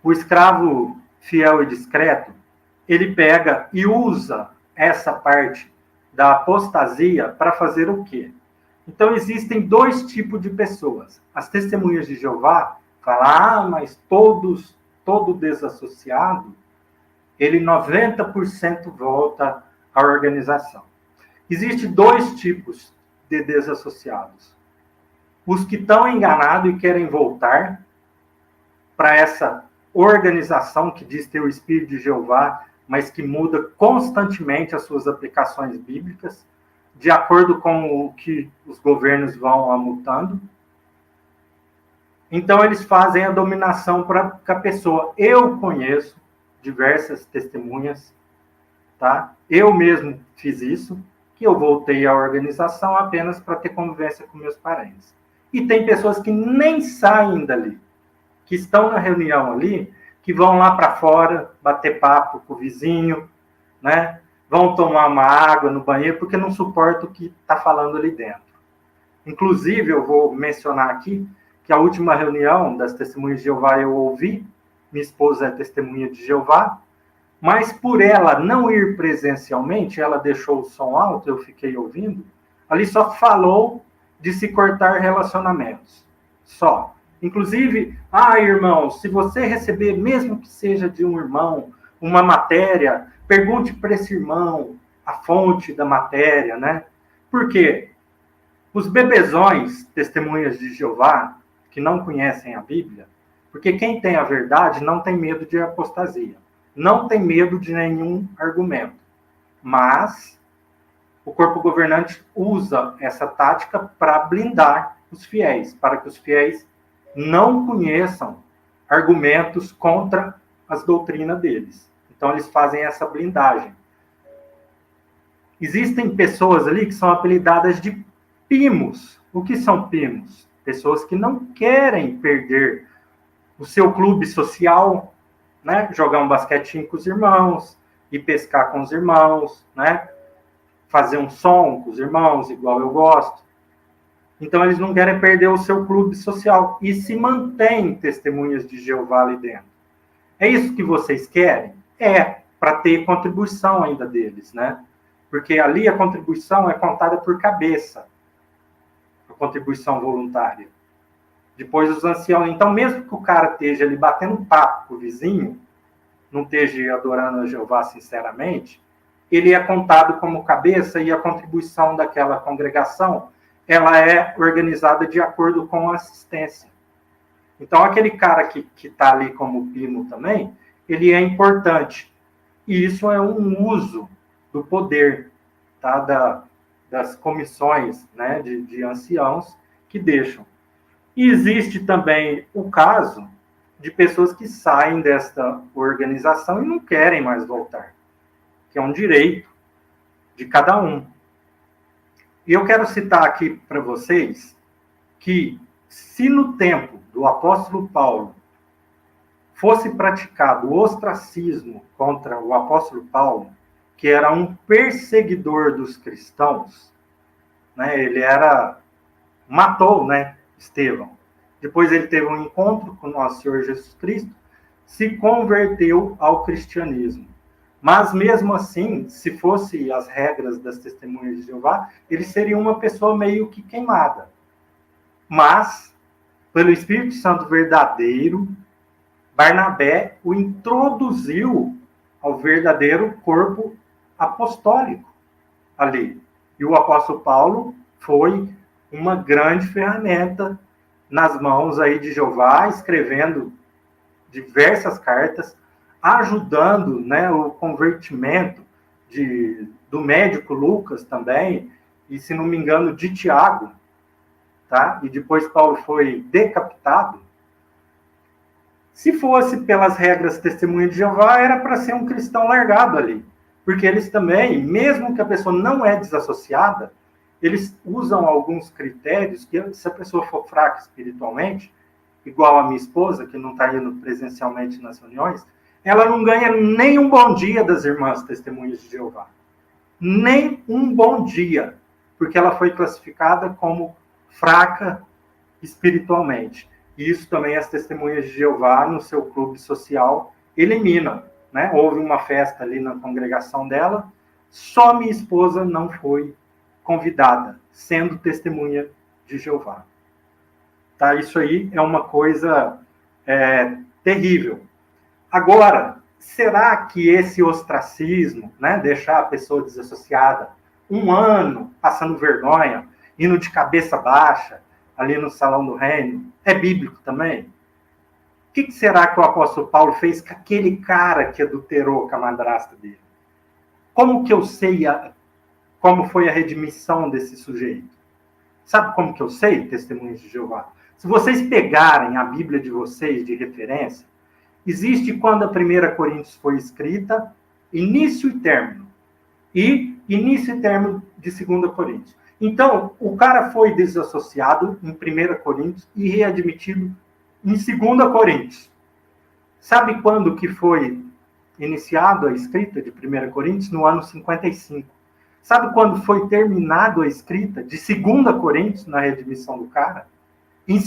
o escravo fiel e discreto, ele pega e usa essa parte da apostasia para fazer o quê? Então, existem dois tipos de pessoas. As testemunhas de Jeová falam, mas todo desassociado, ele 90% volta à organização. Existem dois tipos de desassociados. Os que estão enganados e querem voltar para essa organização que diz ter o Espírito de Jeová, mas que muda constantemente as suas aplicações bíblicas, de acordo com o que os governos vão amutando. Então, eles fazem a dominação para a pessoa. Eu conheço diversas testemunhas, tá? Eu mesmo fiz isso, que eu voltei à organização apenas para ter convivência com meus parentes. E tem pessoas que nem saem dali, que estão na reunião ali, que vão lá para fora, bater papo com o vizinho, né? Vão tomar uma água no banheiro, porque não suportam o que está falando ali dentro. Inclusive, eu vou mencionar aqui que a última reunião das Testemunhas de Jeová eu ouvi, minha esposa é testemunha de Jeová, mas por ela não ir presencialmente, ela deixou o som alto, eu fiquei ouvindo, ali só falou de se cortar relacionamentos. Só. Inclusive, irmão, se você receber, mesmo que seja de um irmão, uma matéria, pergunte para esse irmão a fonte da matéria, né? Por quê? Os bebezões, testemunhas de Jeová, que não conhecem a Bíblia, porque quem tem a verdade não tem medo de apostasia, não tem medo de nenhum argumento. Mas o corpo governante usa essa tática para blindar os fiéis, para que os fiéis não conheçam argumentos contra as doutrinas deles. Então, eles fazem essa blindagem. Existem pessoas ali que são apelidadas de pimos. O que são pimos? Pessoas que não querem perder o seu clube social, né? Jogar um basquetinho com os irmãos, ir pescar com os irmãos, né? Fazer um som com os irmãos, igual eu gosto. Então, eles não querem perder o seu clube social e se mantêm testemunhas de Jeová ali dentro. É isso que vocês querem? É, para ter contribuição ainda deles, né? Porque ali a contribuição é contada por cabeça, a contribuição voluntária. Depois os anciãos. Então, mesmo que o cara esteja ali batendo papo com o vizinho, não esteja adorando a Jeová sinceramente, ele é contado como cabeça e a contribuição daquela congregação, ela é organizada de acordo com a assistência. Então, aquele cara que está ali como pino também, ele é importante. E isso é um uso do poder, tá? Das comissões, né? de anciãos que deixam. E existe também o caso de pessoas que saem desta organização e não querem mais voltar, que é um direito de cada um. E eu quero citar aqui para vocês que, se no tempo do apóstolo Paulo fosse praticado o ostracismo contra o apóstolo Paulo, que era um perseguidor dos cristãos, né? Ele matou, né, Estevão. Depois ele teve um encontro com o nosso Senhor Jesus Cristo, se converteu ao cristianismo. Mas, mesmo assim, se fosse as regras das testemunhas de Jeová, ele seria uma pessoa meio que queimada. Mas, pelo Espírito Santo verdadeiro, Barnabé o introduziu ao verdadeiro corpo apostólico ali. E o apóstolo Paulo foi uma grande ferramenta nas mãos aí de Jeová, escrevendo diversas cartas, ajudando, né, o convertimento do médico Lucas também, e, se não me engano, de Tiago, tá? E depois Paulo foi decapitado. Se fosse pelas regras testemunha de Jeová, era para ser um cristão largado ali. Porque eles também, mesmo que a pessoa não é desassociada, eles usam alguns critérios que, se a pessoa for fraca espiritualmente, igual a minha esposa, que não está indo presencialmente nas reuniões, ela não ganha nem um bom dia das irmãs testemunhas de Jeová. Nem um bom dia, porque ela foi classificada como fraca espiritualmente. E isso também as testemunhas de Jeová, no seu clube social, eliminam. né? Houve uma festa ali na congregação dela, só minha esposa não foi convidada, sendo testemunha de Jeová. Tá? Isso aí é uma coisa terrível. Agora, será que esse ostracismo, né, deixar a pessoa desassociada 1 ano passando vergonha, indo de cabeça baixa ali no Salão do Reino, é bíblico também? O que será que o apóstolo Paulo fez com aquele cara que adulterou com a madrasta dele? Como que eu sei como foi a redimissão desse sujeito? Sabe como que eu sei, testemunhas de Jeová? Se vocês pegarem a Bíblia de vocês de referência, existe quando a 1 Coríntios foi escrita, início e término. E início e término de 2 Coríntios. Então, o cara foi desassociado em 1 Coríntios e readmitido em 2 Coríntios. Sabe quando que foi iniciado a escrita de 1 Coríntios? No ano 55. Sabe quando foi terminado a escrita de 2 Coríntios, na redimissão do cara? Em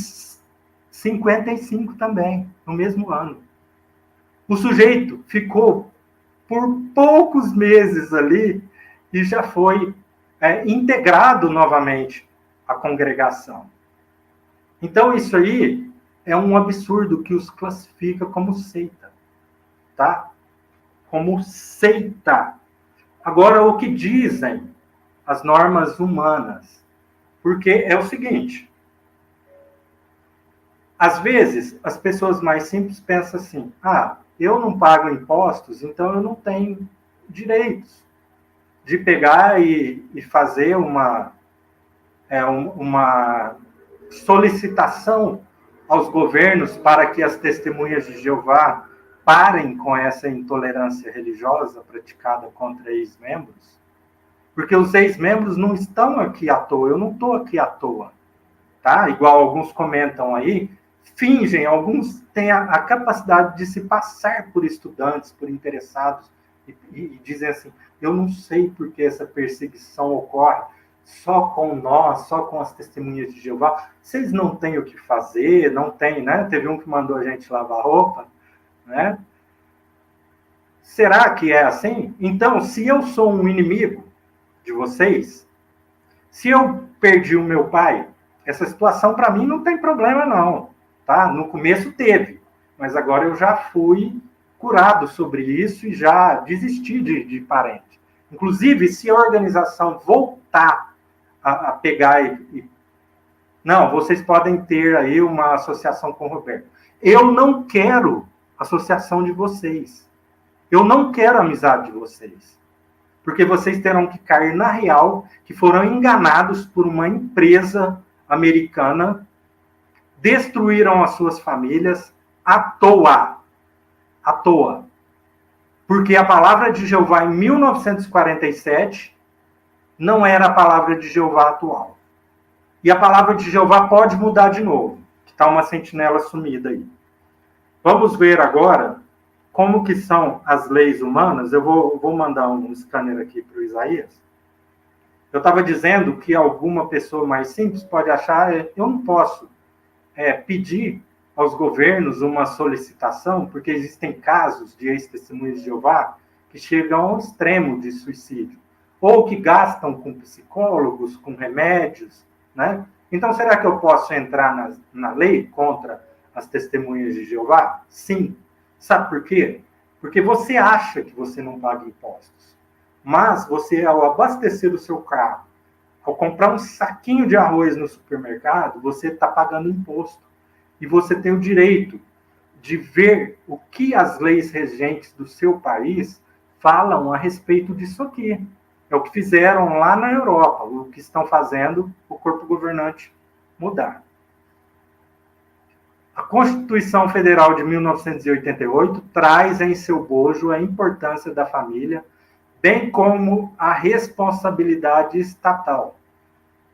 55 também, no mesmo ano. O sujeito ficou por poucos meses ali e já foi integrado novamente à congregação. Então, isso aí é um absurdo que os classifica como seita, tá? Como seita. Agora, o que dizem as normas humanas? Porque é o seguinte, às vezes, as pessoas mais simples pensam assim, eu não pago impostos, então eu não tenho direitos de pegar e fazer uma solicitação aos governos para que as testemunhas de Jeová parem com essa intolerância religiosa praticada contra ex-membros. Porque os ex-membros não estão aqui à toa, eu não estou aqui à toa. Tá? Igual alguns comentam aí, fingem, alguns têm a capacidade de se passar por estudantes, por interessados, e dizem assim, eu não sei por que essa perseguição ocorre só com nós, só com as testemunhas de Jeová. Vocês não têm o que fazer, não tem, né? Teve um que mandou a gente lavar roupa, né? Será que é assim? Então, se eu sou um inimigo de vocês, se eu perdi o meu pai, essa situação para mim não tem problema não, tá? No começo teve, mas agora eu já fui curado sobre isso e já desisti de parente. Inclusive, se a organização voltar a pegar não, vocês podem ter aí uma associação com o Roberto. Eu não quero associação de vocês. Eu não quero amizade de vocês. Porque vocês terão que cair na real que foram enganados por uma empresa americana, destruíram as suas famílias à toa. À toa. Porque a palavra de Jeová em 1947 não era a palavra de Jeová atual. E a palavra de Jeová pode mudar de novo. Está uma sentinela sumida aí. Vamos ver agora como que são as leis humanas. Eu vou mandar um scanner aqui para o Isaías. Eu estava dizendo que alguma pessoa mais simples pode achar, eu não posso pedir aos governos uma solicitação, porque existem casos de ex-testemunhas de Jeová que chegam ao extremo de suicídio, ou que gastam com psicólogos, com remédios, né? Então, será que eu posso entrar na lei contra as testemunhas de Jeová? Sim. Sabe por quê? Porque você acha que você não paga impostos, mas você, ao abastecer o seu carro, ao comprar um saquinho de arroz no supermercado, você está pagando imposto. E você tem o direito de ver o que as leis regentes do seu país falam a respeito disso aqui. É o que fizeram lá na Europa, o que estão fazendo o corpo governante mudar. A Constituição Federal de 1988 traz em seu bojo a importância da família, bem como a responsabilidade estatal.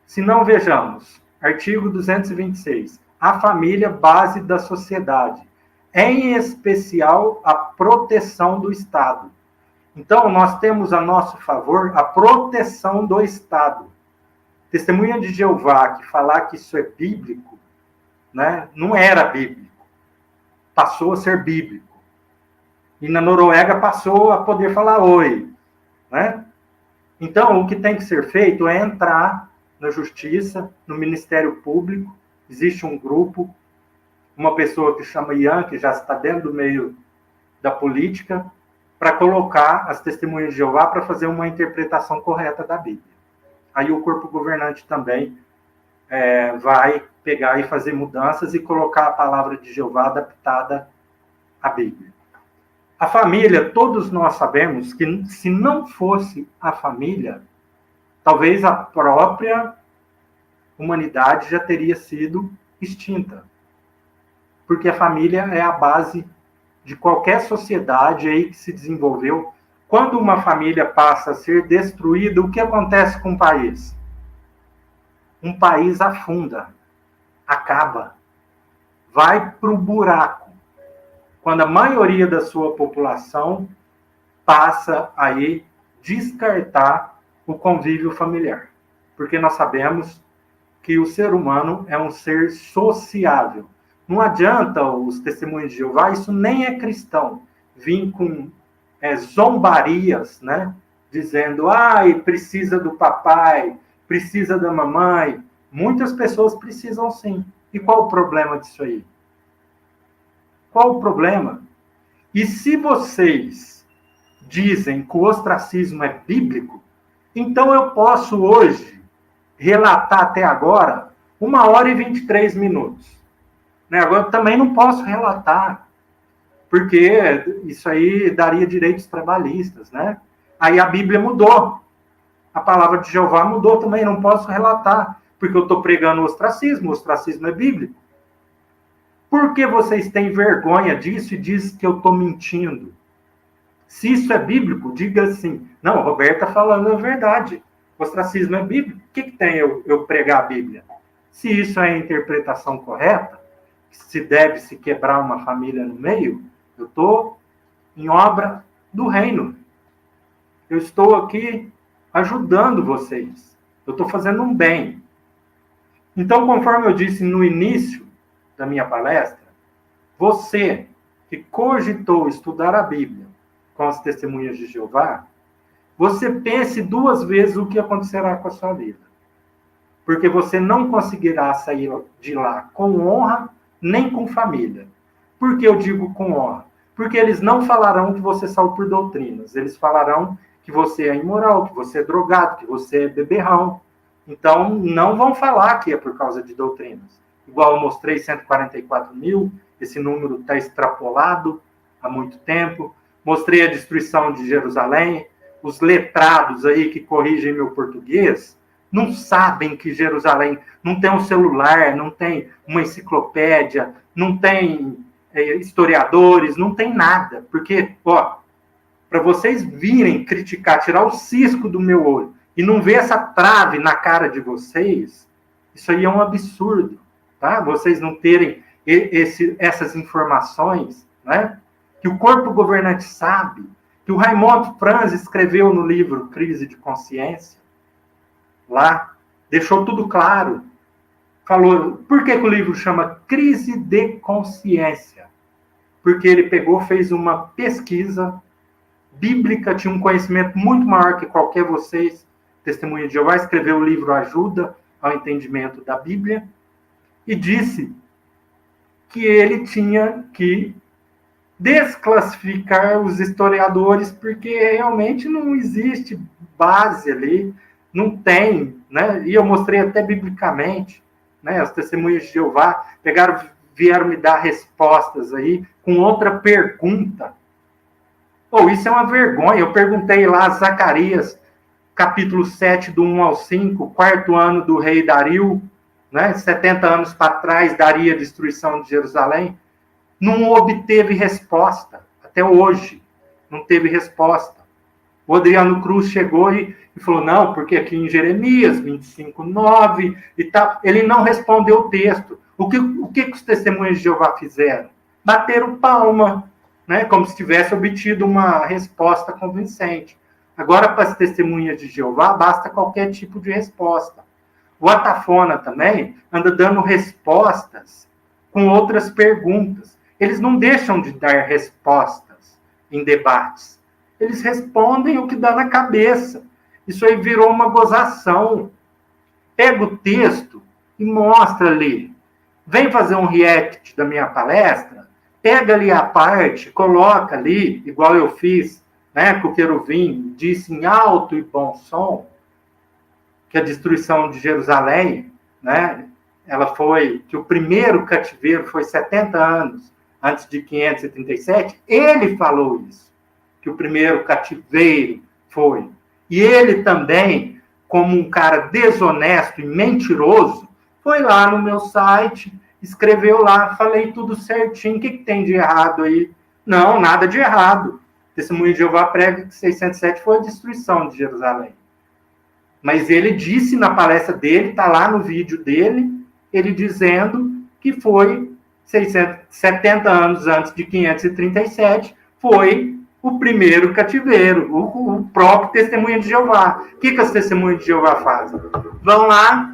Se não vejamos, artigo 226, a família base da sociedade, em especial a proteção do Estado. Então, nós temos a nosso favor a proteção do Estado. Testemunha de Jeová que falar que isso é bíblico, né, não era bíblico. Passou a ser bíblico. E na Noruega passou a poder falar oi, né? Então, o que tem que ser feito é entrar na justiça, no Ministério Público. Existe um grupo, uma pessoa que chama Ian, que já está dentro do meio da política, para colocar as testemunhas de Jeová para fazer uma interpretação correta da Bíblia. Aí o corpo governante também vai pegar e fazer mudanças e colocar a palavra de Jeová adaptada à Bíblia. A família, todos nós sabemos que se não fosse a família, talvez a própria humanidade já teria sido extinta. Porque a família é a base de qualquer sociedade aí que se desenvolveu. Quando uma família passa a ser destruída, o que acontece com o país? Um país afunda, acaba, vai para o buraco. Quando a maioria da sua população passa a descartar o convívio familiar. Porque nós sabemos que o ser humano é um ser sociável. Não adianta os testemunhos de Jeová, isso nem é cristão, vir com zombarias, né? Dizendo, precisa do papai, precisa da mamãe. Muitas pessoas precisam sim. E qual o problema disso aí? Qual o problema? E se vocês dizem que o ostracismo é bíblico, então eu posso hoje relatar até agora 1h23. Né? Agora eu também não posso relatar, porque isso aí daria direitos trabalhistas, né? Aí a Bíblia mudou. A palavra de Jeová mudou também, não posso relatar, porque eu estou pregando o ostracismo é bíblico. Por que vocês têm vergonha disso e dizem que eu estou mentindo? Se isso é bíblico, diga assim, não, o Roberto está falando a verdade, o ostracismo é bíblico, o que tem eu pregar a Bíblia? Se isso é a interpretação correta, se deve se quebrar uma família no meio, eu estou em obra do reino. Eu estou aqui ajudando vocês. Eu estou fazendo um bem. Então, conforme eu disse no início da minha palestra, você que cogitou estudar a Bíblia com as testemunhas de Jeová, você pense 2 vezes o que acontecerá com a sua vida. Porque você não conseguirá sair de lá com honra, nem com família. Por que eu digo com honra? Porque eles não falarão que você saiu por doutrinas. Eles falarão que você é imoral, que você é drogado, que você é beberrão. Então, não vão falar que é por causa de doutrinas. Igual eu mostrei 144 mil, esse número está extrapolado há muito tempo. Mostrei a destruição de Jerusalém. Os letrados aí que corrigem meu português não sabem que Jerusalém não tem um celular, não tem uma enciclopédia, não tem historiadores, não tem nada. Porque, para vocês virem criticar, tirar o cisco do meu olho e não ver essa trave na cara de vocês, isso aí é um absurdo, tá? Vocês não terem essas informações, né? Que o corpo governante sabe, que o Raimundo Franz escreveu no livro Crise de Consciência, lá, deixou tudo claro. Falou, por que o livro chama Crise de Consciência? Porque ele pegou, fez uma pesquisa bíblica, tinha um conhecimento muito maior que qualquer vocês, Testemunha de Jeová, escreveu o livro Ajuda ao Entendimento da Bíblia, e disse que ele tinha que desclassificar os historiadores, porque realmente não existe base ali, não tem, né? E eu mostrei até biblicamente, né? As testemunhas de Jeová vieram me dar respostas aí com outra pergunta. Isso é uma vergonha. Eu perguntei lá, Zacarias, capítulo 7, do 1 ao 5, 4º ano do rei Dario, né? 70 anos para trás, daria a destruição de Jerusalém. Não obteve resposta. Até hoje, não teve resposta. O Adriano Cruz chegou e falou, não, porque aqui em Jeremias 25:9 e tal, ele não respondeu o texto. O que os testemunhos de Jeová fizeram? Bateram palma, né, como se tivesse obtido uma resposta convincente. Agora, para as testemunhas de Jeová, basta qualquer tipo de resposta. O Atafona também anda dando respostas com outras perguntas. Eles não deixam de dar respostas. em debates. Eles respondem o que dá na cabeça. Isso aí virou uma gozação. Pega o texto e mostra ali. Vem fazer um react da minha palestra, pega ali a parte, coloca ali, igual eu fiz, né, que o querubim disse em alto e bom som, que a destruição de Jerusalém, né, que o primeiro cativeiro foi 70 anos antes de 537, ele falou isso, que o primeiro cativeiro foi. E ele também, como um cara desonesto e mentiroso, foi lá no meu site, escreveu lá, falei tudo certinho, o que tem de errado aí? Não, nada de errado. Testemunho de Jeová prega que 607 foi a destruição de Jerusalém. Mas ele disse na palestra dele, está lá no vídeo dele, ele dizendo que foi 70 anos antes de 537, foi o primeiro cativeiro, o próprio Testemunho de Jeová. O que as Testemunhas de Jeová fazem? Vão lá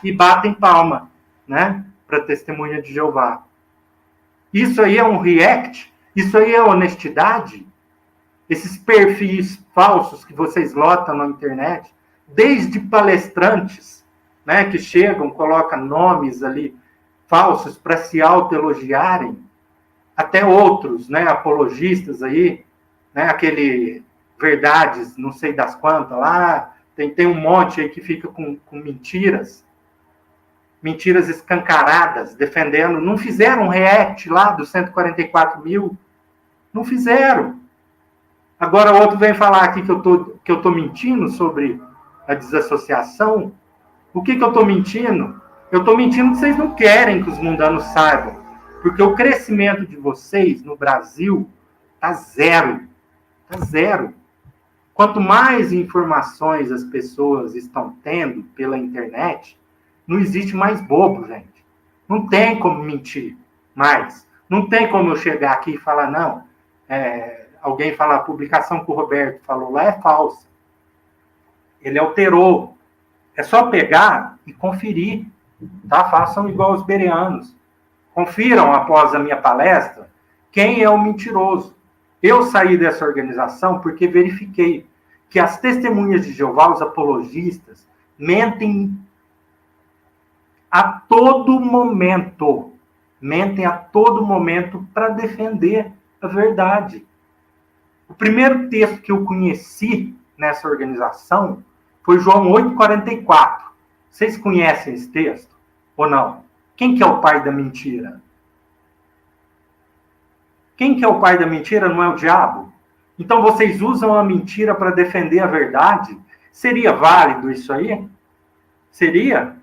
e batem palma, né, para a Testemunha de Jeová. Isso aí é um react? Isso aí é honestidade? Esses perfis falsos que vocês lotam na internet, desde palestrantes, né, que chegam, colocam nomes ali falsos para se autoelogiarem, até outros, né, apologistas aí, né, aquele verdades, não sei das quantas lá, tem um monte aí que fica com mentiras escancaradas, defendendo, não fizeram um react lá dos 144 mil, não fizeram. Agora o outro vem falar aqui que eu tô mentindo sobre a desassociação. O que eu tô mentindo? Eu tô mentindo que vocês não querem que os mundanos saibam, porque o crescimento de vocês no Brasil tá zero. Tá zero. Quanto mais informações as pessoas estão tendo pela internet, não existe mais bobo, gente. Não tem como mentir mais. Não tem como eu chegar aqui e falar, não, alguém fala, a publicação que o Roberto falou lá é falsa. Ele alterou. É só pegar e conferir. Tá? Façam igual os bereanos. Confiram, após a minha palestra, quem é o mentiroso. Eu saí dessa organização porque verifiquei que as testemunhas de Jeová, os apologistas, mentem a todo momento. Mentem a todo momento para defender a verdade. O primeiro texto que eu conheci nessa organização foi João 8,44. Vocês conhecem esse texto ou não? Quem que é o pai da mentira? Quem que é o pai da mentira não é o diabo? Então vocês usam a mentira para defender a verdade? Seria válido isso aí? Seria?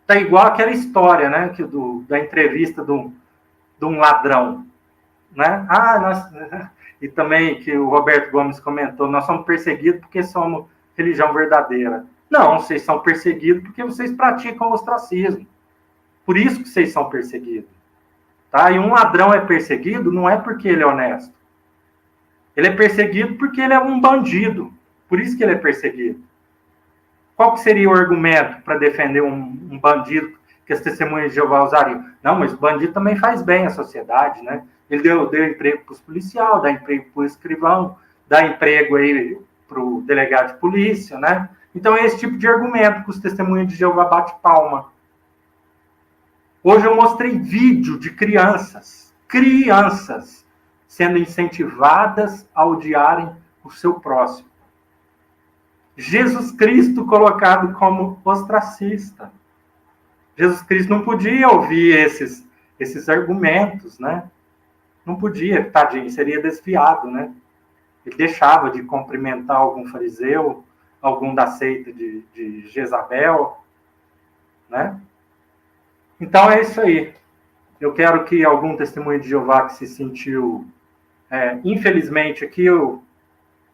Tá igual aquela história, né, da entrevista de um ladrão, né? E também que o Roberto Gomes comentou, nós somos perseguidos porque somos religião verdadeira. Não, vocês são perseguidos porque vocês praticam ostracismo. Por isso que vocês são perseguidos. Tá? E um ladrão é perseguido não é porque ele é honesto. Ele é perseguido porque ele é um bandido. Por isso que ele é perseguido. Qual que seria o argumento para defender um bandido que as testemunhas de Jeová usariam? Não, mas o bandido também faz bem à sociedade, né? Ele deu emprego para os policiais, dá emprego para o escrivão, dá emprego aí para o delegado de polícia, né? Então é esse tipo de argumento que os testemunhos de Jeová bate palma. Hoje eu mostrei vídeo de crianças sendo incentivadas a odiarem o seu próximo. Jesus Cristo colocado como ostracista. Jesus Cristo não podia ouvir esses argumentos, né? Não podia, tadinho, seria desviado, né? Ele deixava de cumprimentar algum fariseu, algum da seita de Jezabel, né? Então é isso aí. Eu quero que algum testemunho de Jeová que se sentiu, infelizmente aqui,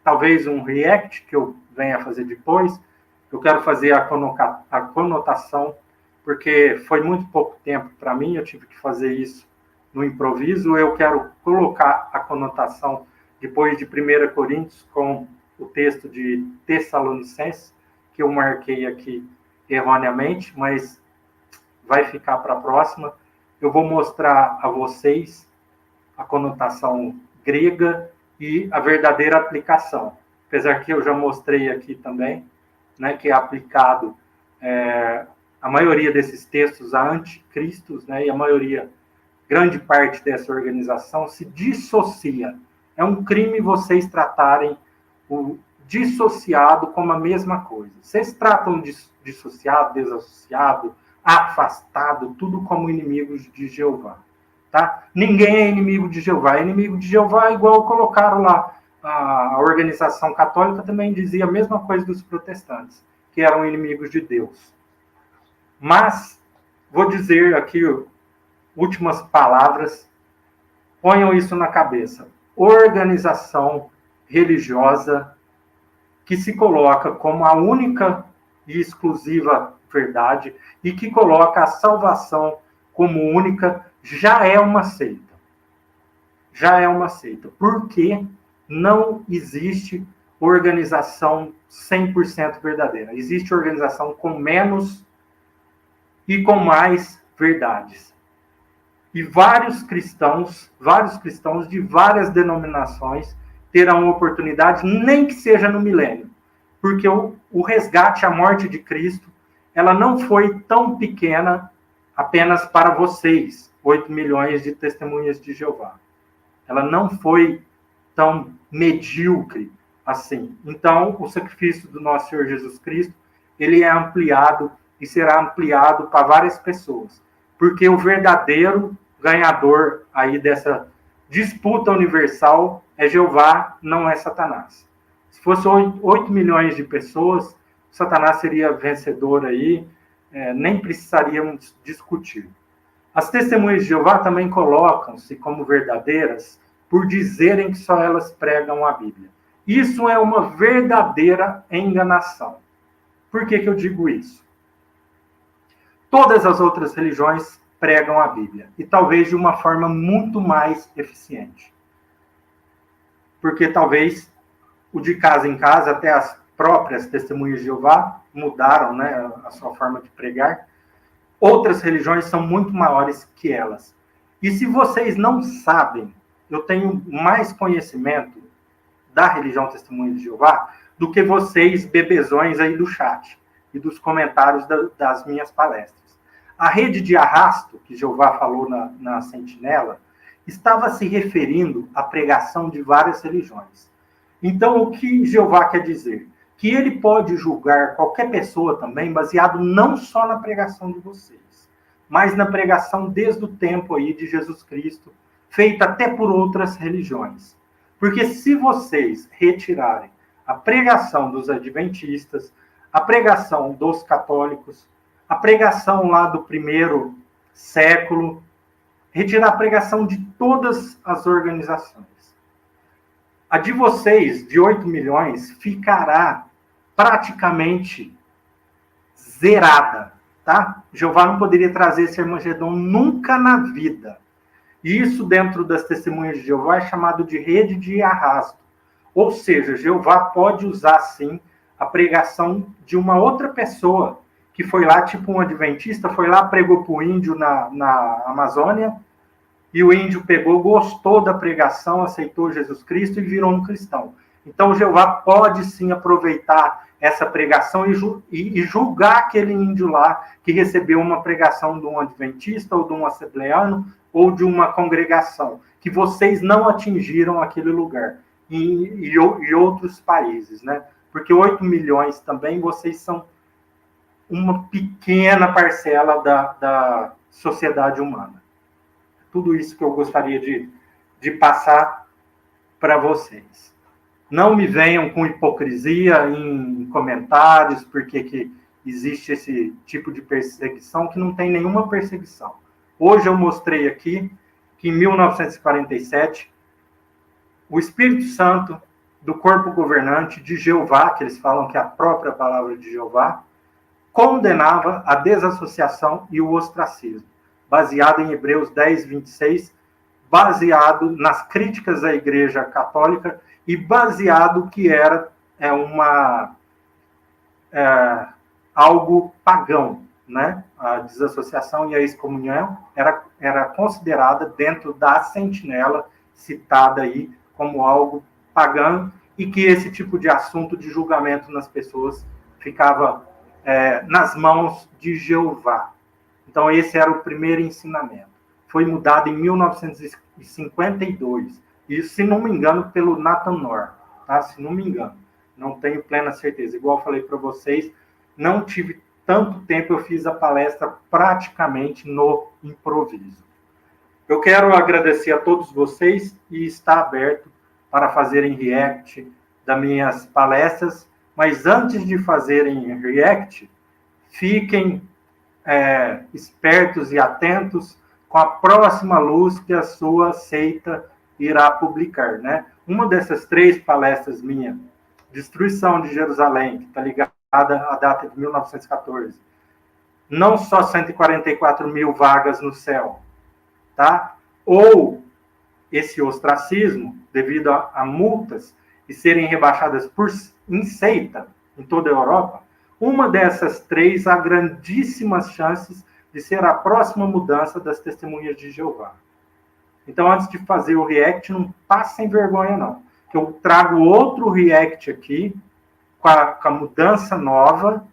talvez um react que eu venha a fazer depois, eu quero fazer a conotação, porque foi muito pouco tempo para mim, eu tive que fazer isso no improviso, eu quero colocar a conotação depois de 1 Coríntios com o texto de Tessalonicenses, que eu marquei aqui erroneamente, mas vai ficar para a próxima. Eu vou mostrar a vocês a conotação grega e a verdadeira aplicação. Apesar que eu já mostrei aqui também, né, que é aplicado a maioria desses textos a anticristos, né, e a maioria, grande parte dessa organização se dissocia. É um crime vocês tratarem o dissociado como a mesma coisa. Vocês tratam de dissociado, desassociado, afastado, tudo como inimigos de Jeová. Tá? Ninguém é inimigo de Jeová. Inimigo de Jeová é igual colocaram lá. A organização católica também dizia a mesma coisa dos protestantes, que eram inimigos de Deus. Mas, vou dizer aqui últimas palavras, ponham isso na cabeça. Organização religiosa que se coloca como a única e exclusiva verdade e que coloca a salvação como única, já é uma seita. Já é uma seita. Porque não existe organização 100% verdadeira. Existe organização com menos e com mais verdades. E vários cristãos de várias denominações terão oportunidade, nem que seja no milênio. Porque o resgate, a morte de Cristo, ela não foi tão pequena apenas para vocês, 8 milhões de testemunhas de Jeová. Ela não foi tão medíocre assim. Então, o sacrifício do nosso Senhor Jesus Cristo, ele é ampliado e será ampliado para várias pessoas. Porque o verdadeiro ganhador aí dessa disputa universal é Jeová, não é Satanás. Se fosse 8 milhões de pessoas, Satanás seria vencedor aí, nem precisaríamos discutir. As testemunhas de Jeová também colocam-se como verdadeiras por dizerem que só elas pregam a Bíblia. Isso é uma verdadeira enganação. Por que eu digo isso? Todas as outras religiões pregam a Bíblia, e talvez de uma forma muito mais eficiente. Porque talvez o de casa em casa, até as próprias testemunhas de Jeová mudaram, né, a sua forma de pregar. Outras religiões são muito maiores que elas. E se vocês não sabem, eu tenho mais conhecimento da religião Testemunha de Jeová do que vocês, bebezões aí do chat e dos comentários das minhas palestras. A rede de arrasto, que Jeová falou na Sentinela, estava se referindo à pregação de várias religiões. Então, o que Jeová quer dizer? Que ele pode julgar qualquer pessoa também, baseado não só na pregação de vocês, mas na pregação desde o tempo aí de Jesus Cristo, feita até por outras religiões. Porque se vocês retirarem a pregação dos adventistas, a pregação dos católicos, a pregação lá do primeiro século, retirar a pregação de todas as organizações. A de vocês, de 8 milhões, ficará praticamente zerada, tá? Jeová não poderia trazer esse Armagedon nunca na vida. E isso, dentro das testemunhas de Jeová, é chamado de rede de arrasto. Ou seja, Jeová pode usar, sim, a pregação de uma outra pessoa, que foi lá, tipo um adventista, foi lá, pregou para o índio na Amazônia, e o índio pegou, gostou da pregação, aceitou Jesus Cristo e virou um cristão. Então, Jeová pode, sim, aproveitar essa pregação e julgar aquele índio lá que recebeu uma pregação de um adventista ou de um assembleano ou de uma congregação, que vocês não atingiram aquele lugar, e outros países, né? Porque 8 milhões também, vocês são uma pequena parcela da sociedade humana. Tudo isso que eu gostaria de passar para vocês. Não me venham com hipocrisia em comentários, porque que existe esse tipo de perseguição, que não tem nenhuma perseguição. Hoje eu mostrei aqui que em 1947, o Espírito Santo do corpo governante de Jeová, que eles falam que é a própria palavra de Jeová, condenava a desassociação e o ostracismo, baseado em Hebreus 10, 26, baseado nas críticas à Igreja Católica e baseado que era algo pagão, né? A desassociação e a excomunhão era considerada dentro da Sentinela citada aí como algo pagão e que esse tipo de assunto de julgamento nas pessoas ficava nas mãos de Jeová. Então, esse era o primeiro ensinamento. Foi mudado em 1952. Isso, se não me engano, pelo Nathan Noor. Tá? Se não me engano. Não tenho plena certeza. Igual eu falei para vocês, não tive tanto tempo, eu fiz a palestra praticamente no improviso. Eu quero agradecer a todos vocês e estar aberto para fazerem react das minhas palestras, mas antes de fazerem react, fiquem espertos e atentos com a próxima luz que a sua seita irá publicar, né? Uma dessas 3 palestras minhas, Destruição de Jerusalém, que está ligada à data de 1914, não só 144 mil vagas no céu, tá? Ou esse ostracismo, devido a multas e serem rebaixadas em seita em toda a Europa, uma dessas 3 há grandíssimas chances de ser a próxima mudança das Testemunhas de Jeová. Então, antes de fazer o react, não passem vergonha, não. Que eu trago outro react aqui, com a mudança nova,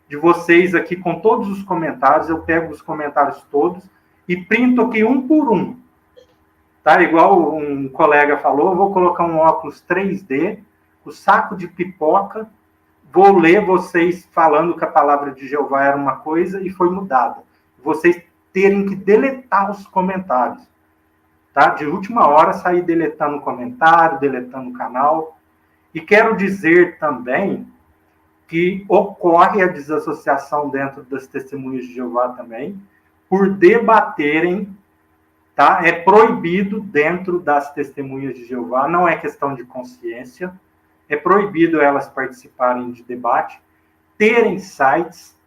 de vocês aqui, com todos os comentários. Eu pego os comentários todos e printo aqui um por um. Tá? Igual um colega falou, eu vou colocar um óculos 3D, o saco de pipoca, vou ler vocês falando que a palavra de Jeová era uma coisa e foi mudada. Vocês terem que deletar os comentários. Tá? De última hora, sair deletando o comentário, deletando o canal. E quero dizer também que ocorre a desassociação dentro das Testemunhas de Jeová também, por debaterem, tá? É proibido dentro das Testemunhas de Jeová, não é questão de consciência, é proibido elas participarem de debate, terem sites,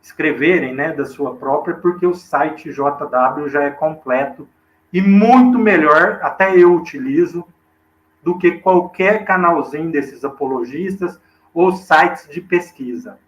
escreverem, né, da sua própria, porque o site JW já é completo e muito melhor, até eu utilizo, do que qualquer canalzinho desses apologistas ou sites de pesquisa.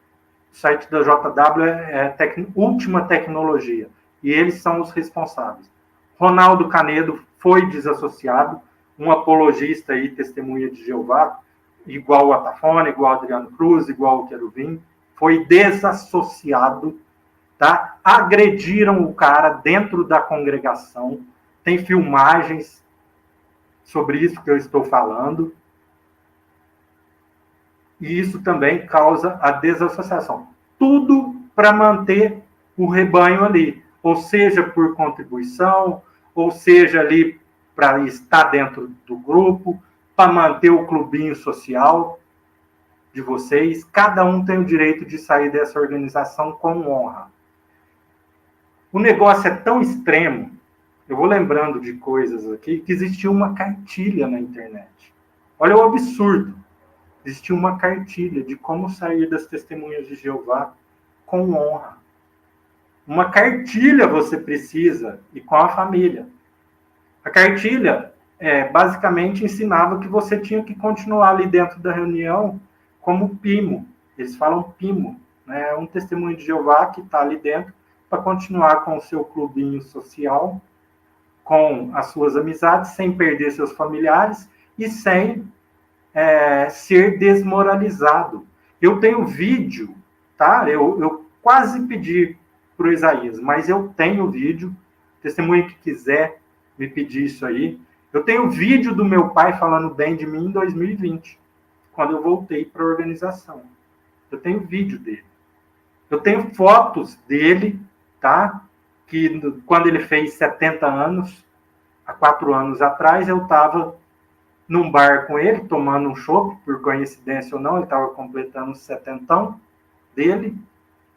O site da JW é última tecnologia, e eles são os responsáveis. Ronaldo Canedo foi desassociado, um apologista e testemunha de Jeová, igual o Atafone, igual o Adriano Cruz, igual o Querubim, foi desassociado, tá? Agrediram o cara dentro da congregação, tem filmagens sobre isso que eu estou falando, e isso também causa a desassociação. Tudo para manter o rebanho ali, ou seja, por contribuição, ou seja, ali para estar dentro do grupo, para manter o clubinho social de vocês. Cada um tem o direito de sair dessa organização com honra. O negócio é tão extremo, eu vou lembrando de coisas aqui, que existia uma cartilha na internet. Olha o absurdo. Existia uma cartilha de como sair das Testemunhas de Jeová com honra. Uma cartilha você precisa, e com a família. A cartilha basicamente ensinava que você tinha que continuar ali dentro da reunião como PIMO. Eles falam PIMO, né? Um testemunho de Jeová que está ali dentro para continuar com o seu clubinho social, com as suas amizades, sem perder seus familiares e sem ser desmoralizado. Eu tenho vídeo, tá? Eu quase pedi para o Isaías, mas eu tenho vídeo. Testemunha que quiser me pedir isso aí. Eu tenho vídeo do meu pai falando bem de mim em 2020, quando eu voltei para a organização. Eu tenho vídeo dele. Eu tenho fotos dele, tá? Que quando ele fez 70 anos, há 4 anos atrás, eu estava num bar com ele, tomando um chopp, por coincidência ou não, ele estava completando os 70 dele.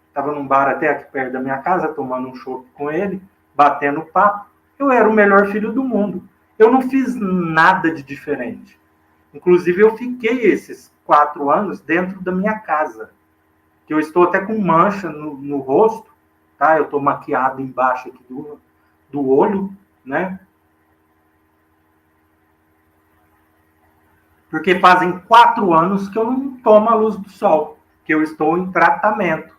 Estava num bar até aqui perto da minha casa, tomando um chopp com ele, batendo papo. Eu era o melhor filho do mundo. Eu não fiz nada de diferente. Inclusive, eu fiquei esses 4 anos dentro da minha casa. Que eu estou até com mancha no rosto, tá? Eu estou maquiado embaixo aqui do olho, né? Porque fazem 4 anos que eu não tomo a luz do sol, que eu estou em tratamento.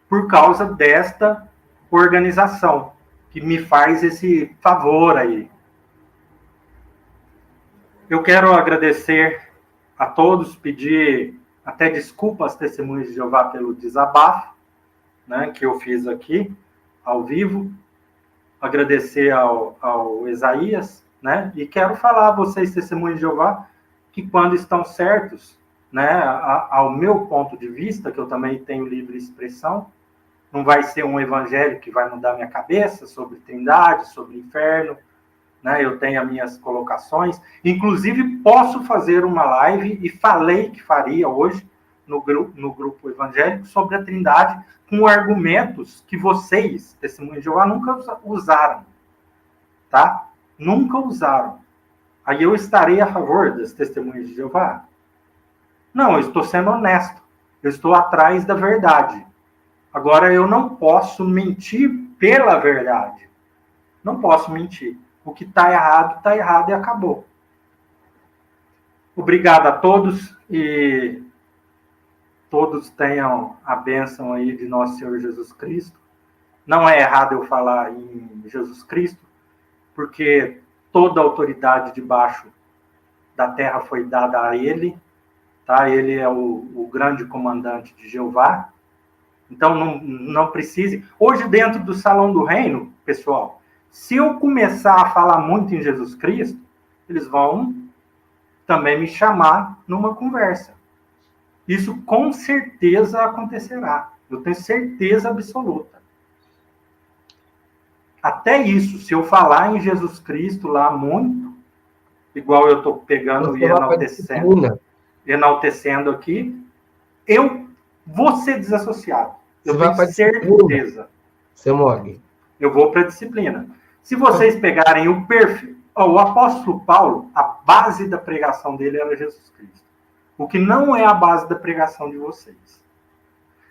Por causa desta organização, que me faz esse favor aí. Eu quero agradecer a todos, pedir até desculpa às testemunhas de Jeová pelo desabafo, né, que eu fiz aqui, ao vivo. Agradecer ao Isaías, né, e quero falar a vocês, testemunhas de Jeová, que quando estão certos, né, ao meu ponto de vista, que eu também tenho livre expressão, não vai ser um evangelho que vai mudar minha cabeça sobre trindade, sobre inferno, né? Eu tenho as minhas colocações. Inclusive, posso fazer uma live, e falei que faria hoje, no grupo evangélico, sobre a trindade, com argumentos que vocês, testemunhas de Jeová, nunca usaram. Tá? Nunca usaram. Aí eu estarei a favor das testemunhas de Jeová? Não, eu estou sendo honesto. Eu estou atrás da verdade. Agora, eu não posso mentir pela verdade. Não posso mentir. O que está errado e acabou. Obrigado a todos e todos tenham a bênção aí de nosso Senhor Jesus Cristo. Não é errado eu falar em Jesus Cristo, porque toda a autoridade debaixo da terra foi dada a Ele, tá? Ele é o grande comandante de Jeová. Então, não precise... Hoje, dentro do Salão do Reino, pessoal, se eu começar a falar muito em Jesus Cristo, eles vão também me chamar numa conversa. Isso com certeza acontecerá. Eu tenho certeza absoluta. Até isso, se eu falar em Jesus Cristo lá muito, igual eu estou pegando e enaltecendo aqui, eu vou ser desassociado. Eu tenho certeza. Seu Mog. Eu vou para a disciplina. Se vocês pegarem o perfil... o apóstolo Paulo, a base da pregação dele era Jesus Cristo. O que não é a base da pregação de vocês.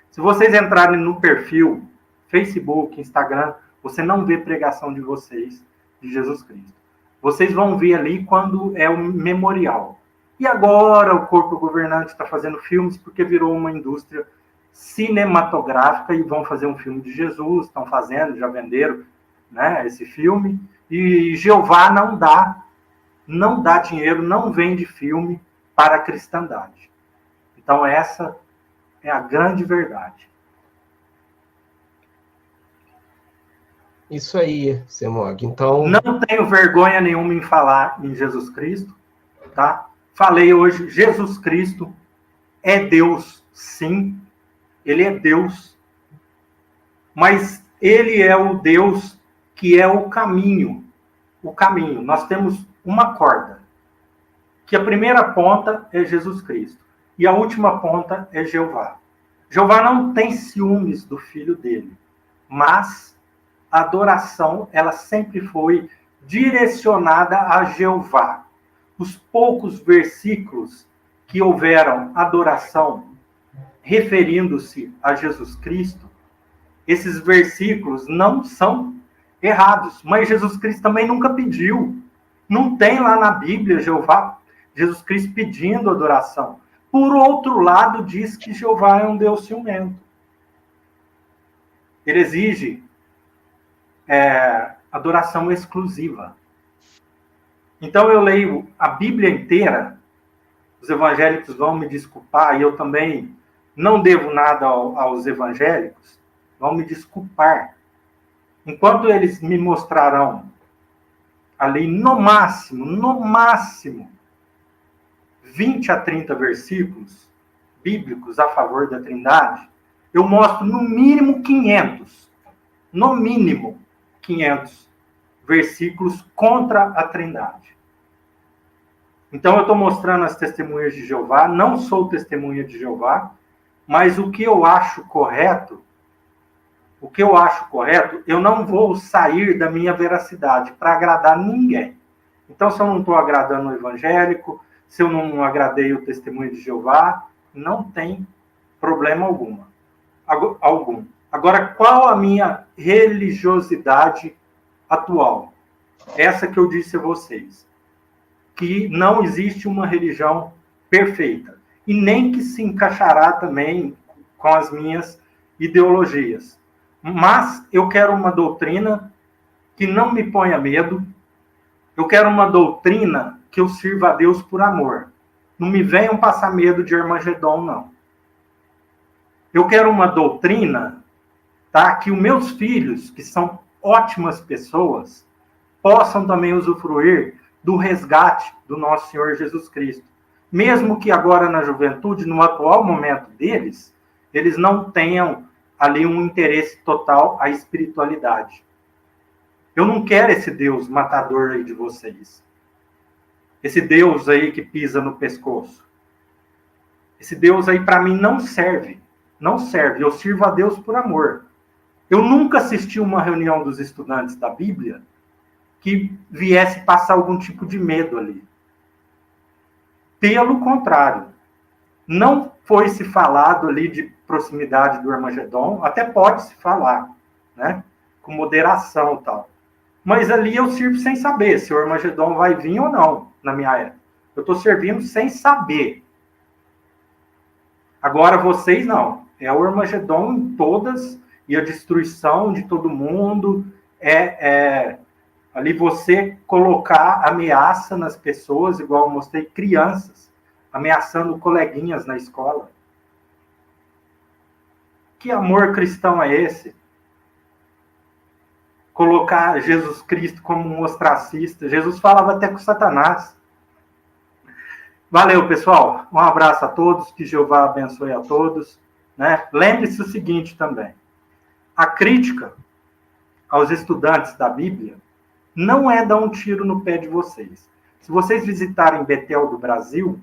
Se vocês entrarem no perfil, Facebook, Instagram, você não vê pregação de vocês de Jesus Cristo. Vocês vão ver ali quando é o memorial. E agora o corpo governante está fazendo filmes porque virou uma indústria cinematográfica e vão fazer um filme de Jesus, estão fazendo, já venderam, né, esse filme. E Jeová não dá dinheiro, não vende filme para a cristandade. Então essa é a grande verdade. Isso aí, seu Mog. Então... Não tenho vergonha nenhuma em falar em Jesus Cristo, tá? Falei hoje, Jesus Cristo é Deus, sim. Ele é Deus. Mas ele é o Deus que é o caminho. O caminho. Nós temos uma corda. Que a primeira ponta é Jesus Cristo. E a última ponta é Jeová. Jeová não tem ciúmes do filho dele. Mas a adoração, ela sempre foi direcionada a Jeová. Os poucos versículos que houveram adoração referindo-se a Jesus Cristo, esses versículos não são errados, mas Jesus Cristo também nunca pediu. Não tem lá na Bíblia Jesus Cristo pedindo adoração. Por outro lado, diz que Jeová é um Deus ciumento. Ele exige adoração exclusiva. Então eu leio a Bíblia inteira, os evangélicos vão me desculpar, e eu também não devo nada aos evangélicos, vão me desculpar. Enquanto eles me mostrarão ali no máximo, 20 a 30 versículos bíblicos a favor da Trindade, eu mostro no mínimo 500 versículos contra a Trindade. Então eu estou mostrando as testemunhas de Jeová, não sou testemunha de Jeová, mas o que eu acho correto, eu não vou sair da minha veracidade para agradar ninguém. Então, se eu não estou agradando o evangélico, se eu não agradei o testemunho de Jeová, não tem problema algum. Agora, qual a minha religiosidade atual? Essa que eu disse a vocês. Que não existe uma religião perfeita. E nem que se encaixará também com as minhas ideologias. Mas eu quero uma doutrina que não me ponha medo. Eu quero uma doutrina que eu sirva a Deus por amor. Não me venham passar medo de Armagedon, não. Eu quero uma doutrina, tá, que os meus filhos, que são ótimas pessoas, possam também usufruir do resgate do nosso Senhor Jesus Cristo. Mesmo que agora na juventude, no atual momento deles, eles não tenham ali um interesse total à espiritualidade. Eu não quero esse Deus matador aí de vocês. Esse Deus aí que pisa no pescoço. Esse Deus aí para mim não serve. Não serve. Eu sirvo a Deus por amor. Eu nunca assisti uma reunião dos estudantes da Bíblia que viesse passar algum tipo de medo ali. Pelo contrário, não foi se falado ali de proximidade do Armagedon, até pode se falar, né? Com moderação e tal. Mas ali eu sirvo sem saber se o Armagedon vai vir ou não, na minha época. Eu estou servindo sem saber. Agora vocês não. É o Armagedon em todas, e a destruição de todo mundo, ali você colocar ameaça nas pessoas, igual eu mostrei, crianças, ameaçando coleguinhas na escola. Que amor cristão é esse? Colocar Jesus Cristo como um ostracista. Jesus falava até com Satanás. Valeu, pessoal. Um abraço a todos. Que Jeová abençoe a todos. Né? Lembre-se o seguinte também. A crítica aos estudantes da Bíblia não é dar um tiro no pé de vocês. Se vocês visitarem Betel do Brasil,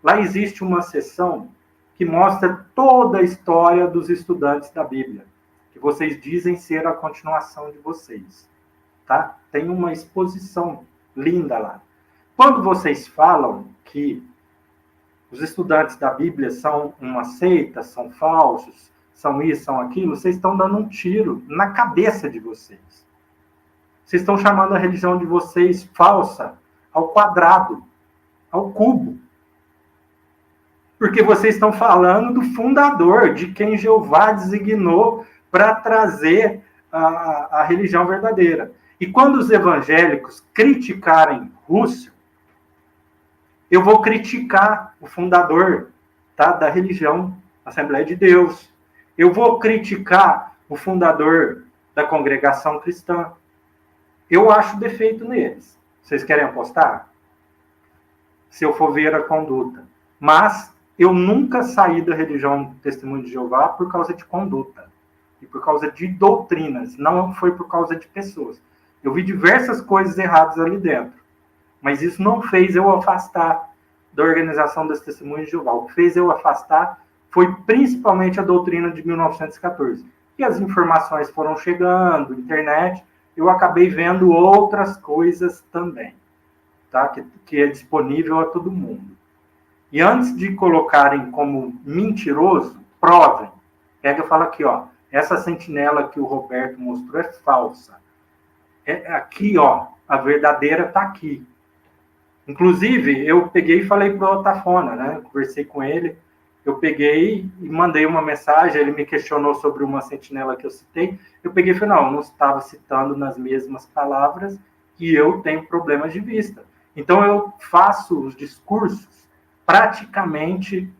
lá existe uma seção que mostra toda a história dos estudantes da Bíblia, que vocês dizem ser a continuação de vocês. Tá? Tem uma exposição linda lá. Quando vocês falam que os estudantes da Bíblia são uma seita, são falsos, são isso, são aquilo, vocês estão dando um tiro na cabeça de vocês. Vocês estão chamando a religião de vocês falsa ao quadrado, ao cubo. Porque vocês estão falando do fundador, de quem Jeová designou para trazer a religião verdadeira. E quando os evangélicos criticarem Rússio, eu vou criticar o fundador, tá, da religião Assembleia de Deus. Eu vou criticar o fundador da congregação cristã. Eu acho defeito neles. Vocês querem apostar? Se eu for ver a conduta. Mas eu nunca saí da religião Testemunho de Jeová por causa de conduta. E por causa de doutrinas. Não foi por causa de pessoas. Eu vi diversas coisas erradas ali dentro. Mas isso não fez eu afastar da organização das Testemunhas de Jeová. O que fez eu afastar foi principalmente a doutrina de 1914. E as informações foram chegando, internet, eu acabei vendo outras coisas também, tá? Que é disponível a todo mundo. E antes de colocarem como mentiroso, provem. Pega e fala aqui, ó, essa sentinela que o Roberto mostrou é falsa. Aqui, ó, a verdadeira está aqui. Inclusive, eu peguei e falei para o Otafona, né? Conversei com ele, eu peguei e mandei uma mensagem, ele me questionou sobre uma sentinela que eu citei, eu peguei e falei, não, eu não estava citando nas mesmas palavras e eu tenho problemas de vista. Então, eu faço os discursos praticamente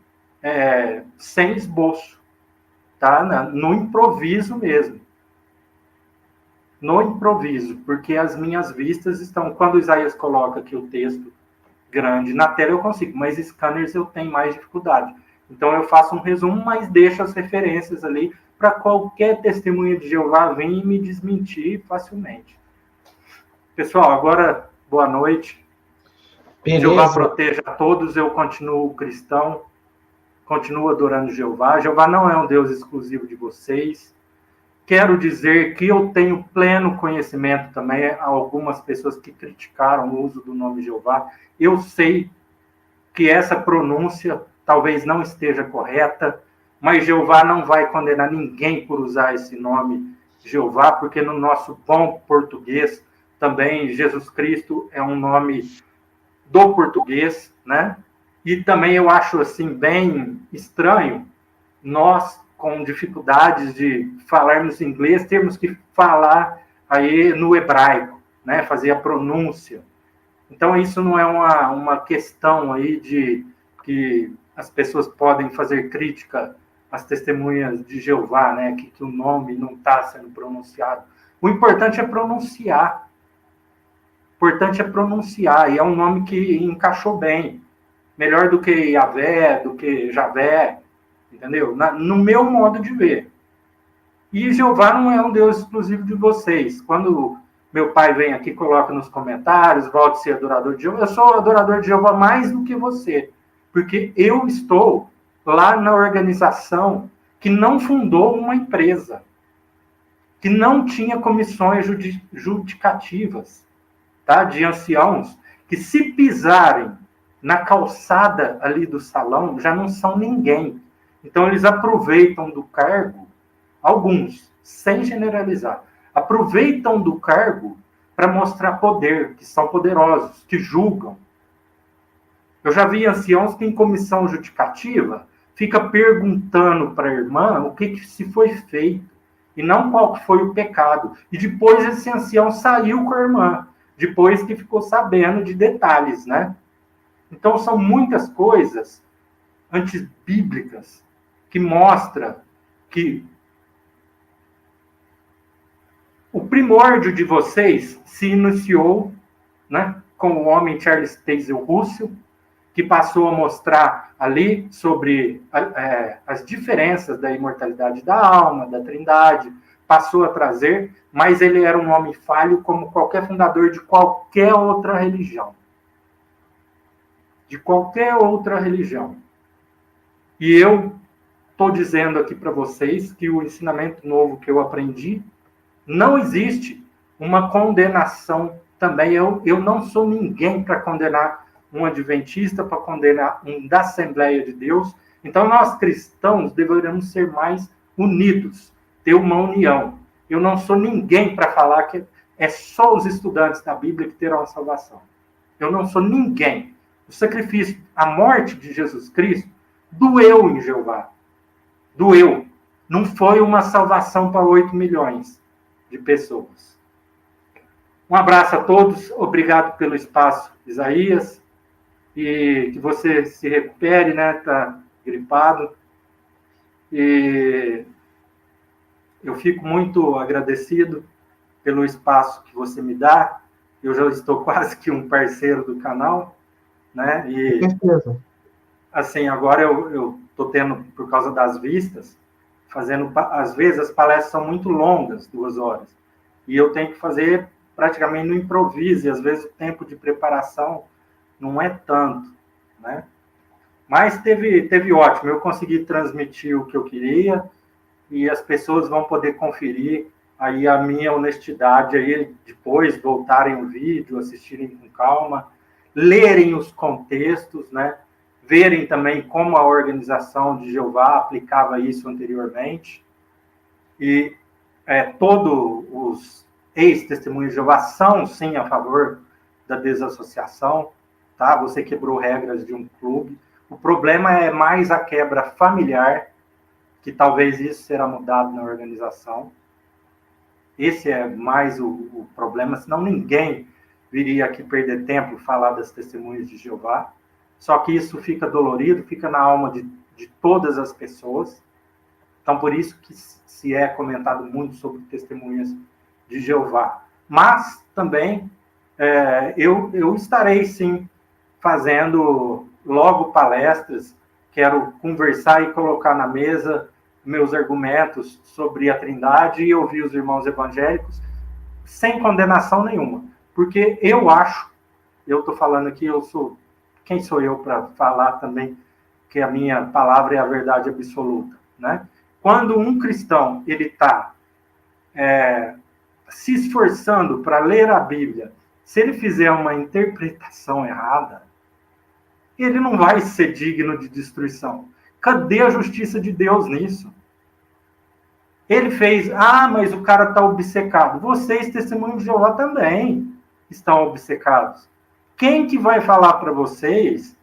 sem esboço, tá? No improviso mesmo. No improviso, porque as minhas vistas estão... Quando o Isaías coloca aqui o texto grande na tela, eu consigo, mas scanners eu tenho mais dificuldade. Então, eu faço um resumo, mas deixo as referências ali para qualquer testemunha de Jeová vir e me desmentir facilmente. Pessoal, agora, boa noite. Beleza. Jeová proteja a todos, eu continuo cristão, continuo adorando Jeová. Jeová não é um Deus exclusivo de vocês. Quero dizer que eu tenho pleno conhecimento também, algumas pessoas que criticaram o uso do nome Jeová. Eu sei que essa pronúncia talvez não esteja correta, mas Jeová não vai condenar ninguém por usar esse nome Jeová, porque no nosso bom português também Jesus Cristo é um nome do português, né? E também eu acho assim bem estranho nós com dificuldades de falarmos inglês, temos que falar aí no hebraico, né? Fazia a pronúncia. Então, isso não é uma questão aí de que as pessoas podem fazer crítica às testemunhas de Jeová, né? Que o nome não está sendo pronunciado. O importante é pronunciar. O importante é pronunciar, e é um nome que encaixou bem. Melhor do que Yahvé, do que Javé, entendeu? No meu modo de ver. E Jeová não é um Deus exclusivo de vocês. Quando meu pai vem aqui, coloca nos comentários, volte a ser adorador de Jeová. Eu sou adorador de Jeová mais do que você. Porque eu estou lá na organização que não fundou uma empresa. Que não tinha comissões judicativas, tá? De anciãos, que se pisarem na calçada ali do salão, já não são ninguém. Então, eles aproveitam do cargo, alguns, sem generalizar, aproveitam do cargo para mostrar poder, que são poderosos, que julgam. Eu já vi anciãos que, em comissão judicativa, fica perguntando para a irmã o que se foi feito, e não qual foi o pecado. E depois esse ancião saiu com a irmã, depois que ficou sabendo de detalhes, né? Então, são muitas coisas antibíblicas que mostram que o primórdio de vocês se iniciou, né, com o homem Charles Taze Russell, que passou a mostrar ali sobre as diferenças da imortalidade da alma, da trindade, passou a trazer, mas ele era um homem falho como qualquer fundador de qualquer outra religião. De qualquer outra religião. E eu estou dizendo aqui para vocês que o ensinamento novo que eu aprendi, não existe uma condenação também. Eu não sou ninguém para condenar um adventista, para condenar um da Assembleia de Deus. Então, nós cristãos deveríamos ser mais unidos, ter uma união. Eu não sou ninguém para falar que é só os estudantes da Bíblia que terão a salvação. Eu não sou ninguém. O sacrifício, a morte de Jesus Cristo, doeu em Jeová. Doeu. Não foi uma salvação para 8 milhões de pessoas. Um abraço a todos. Obrigado pelo espaço, Isaías. E que você se recupere, né? Está gripado. E eu fico muito agradecido pelo espaço que você me dá. Eu já estou quase que um parceiro do canal, né? E assim, agora eu estou tendo, por causa das vistas, fazendo, às vezes as palestras são muito longas, 2 horas, e eu tenho que fazer praticamente no improviso, e às vezes o tempo de preparação não é tanto, né? Mas teve ótimo, eu consegui transmitir o que eu queria, e as pessoas vão poder conferir aí a minha honestidade, aí depois voltarem o vídeo, assistirem com calma, lerem os contextos, né? Verem também como a organização de Jeová aplicava isso anteriormente. E todos os ex-testemunhos de Jeová são, sim, a favor da desassociação, tá? Você quebrou regras de um clube. O problema é mais a quebra familiar, que talvez isso será mudado na organização. Esse é mais o problema, senão ninguém viria aqui perder tempo falar das testemunhas de Jeová. Só que isso fica dolorido, fica na alma de todas as pessoas. Então, por isso que se é comentado muito sobre testemunhas de Jeová. Mas, também, eu estarei, sim, fazendo logo palestras. Quero conversar e colocar na mesa meus argumentos sobre a Trindade e ouvir os irmãos evangélicos sem condenação nenhuma. Porque eu acho, eu estou falando aqui, quem sou eu para falar também que a minha palavra é a verdade absoluta, né? Quando um cristão ele está se esforçando para ler a Bíblia, se ele fizer uma interpretação errada, ele não vai ser digno de destruição. Cadê a justiça de Deus nisso? Ele fez, mas o cara está obcecado. Vocês, testemunhos de Jeová, também estão obcecados. Quem que vai falar para vocês,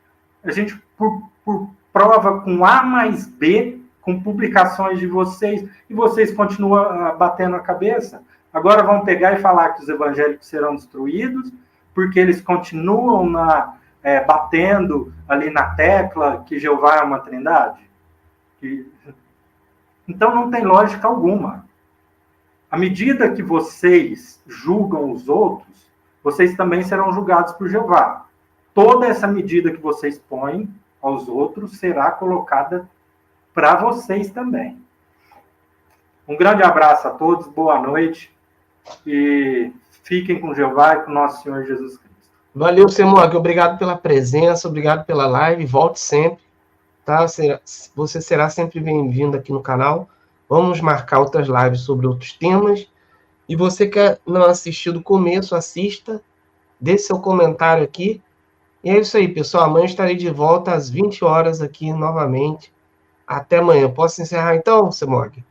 a gente, por prova com A mais B, com publicações de vocês, e vocês continuam batendo a cabeça? Agora vão pegar e falar que os evangélicos serão destruídos porque eles continuam batendo ali na tecla que Jeová é uma trindade? Então não tem lógica alguma. À medida que vocês julgam os outros, vocês também serão julgados por Jeová. Toda essa medida que vocês põem aos outros será colocada para vocês também. Um grande abraço a todos, boa noite e fiquem com Jeová e com nosso Senhor Jesus Cristo. Valeu, Semog, obrigado pela presença, obrigado pela live, volte sempre, tá? Você será sempre bem-vindo aqui no canal. Vamos marcar outras lives sobre outros temas. E você que não assistiu do começo, assista, dê seu comentário aqui. E é isso aí, pessoal. Amanhã estarei de volta às 20 horas aqui novamente. Até amanhã. Posso encerrar então, Semog?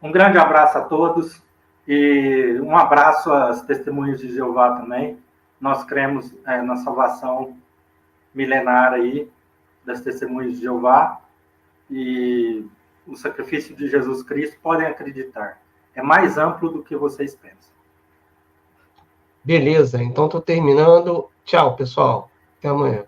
Um grande abraço a todos e um abraço às testemunhas de Jeová também. Nós cremos na salvação milenar aí das testemunhas de Jeová e o sacrifício de Jesus Cristo, podem acreditar. É mais amplo do que vocês pensam. Beleza, então estou terminando. Tchau, pessoal. Até amanhã.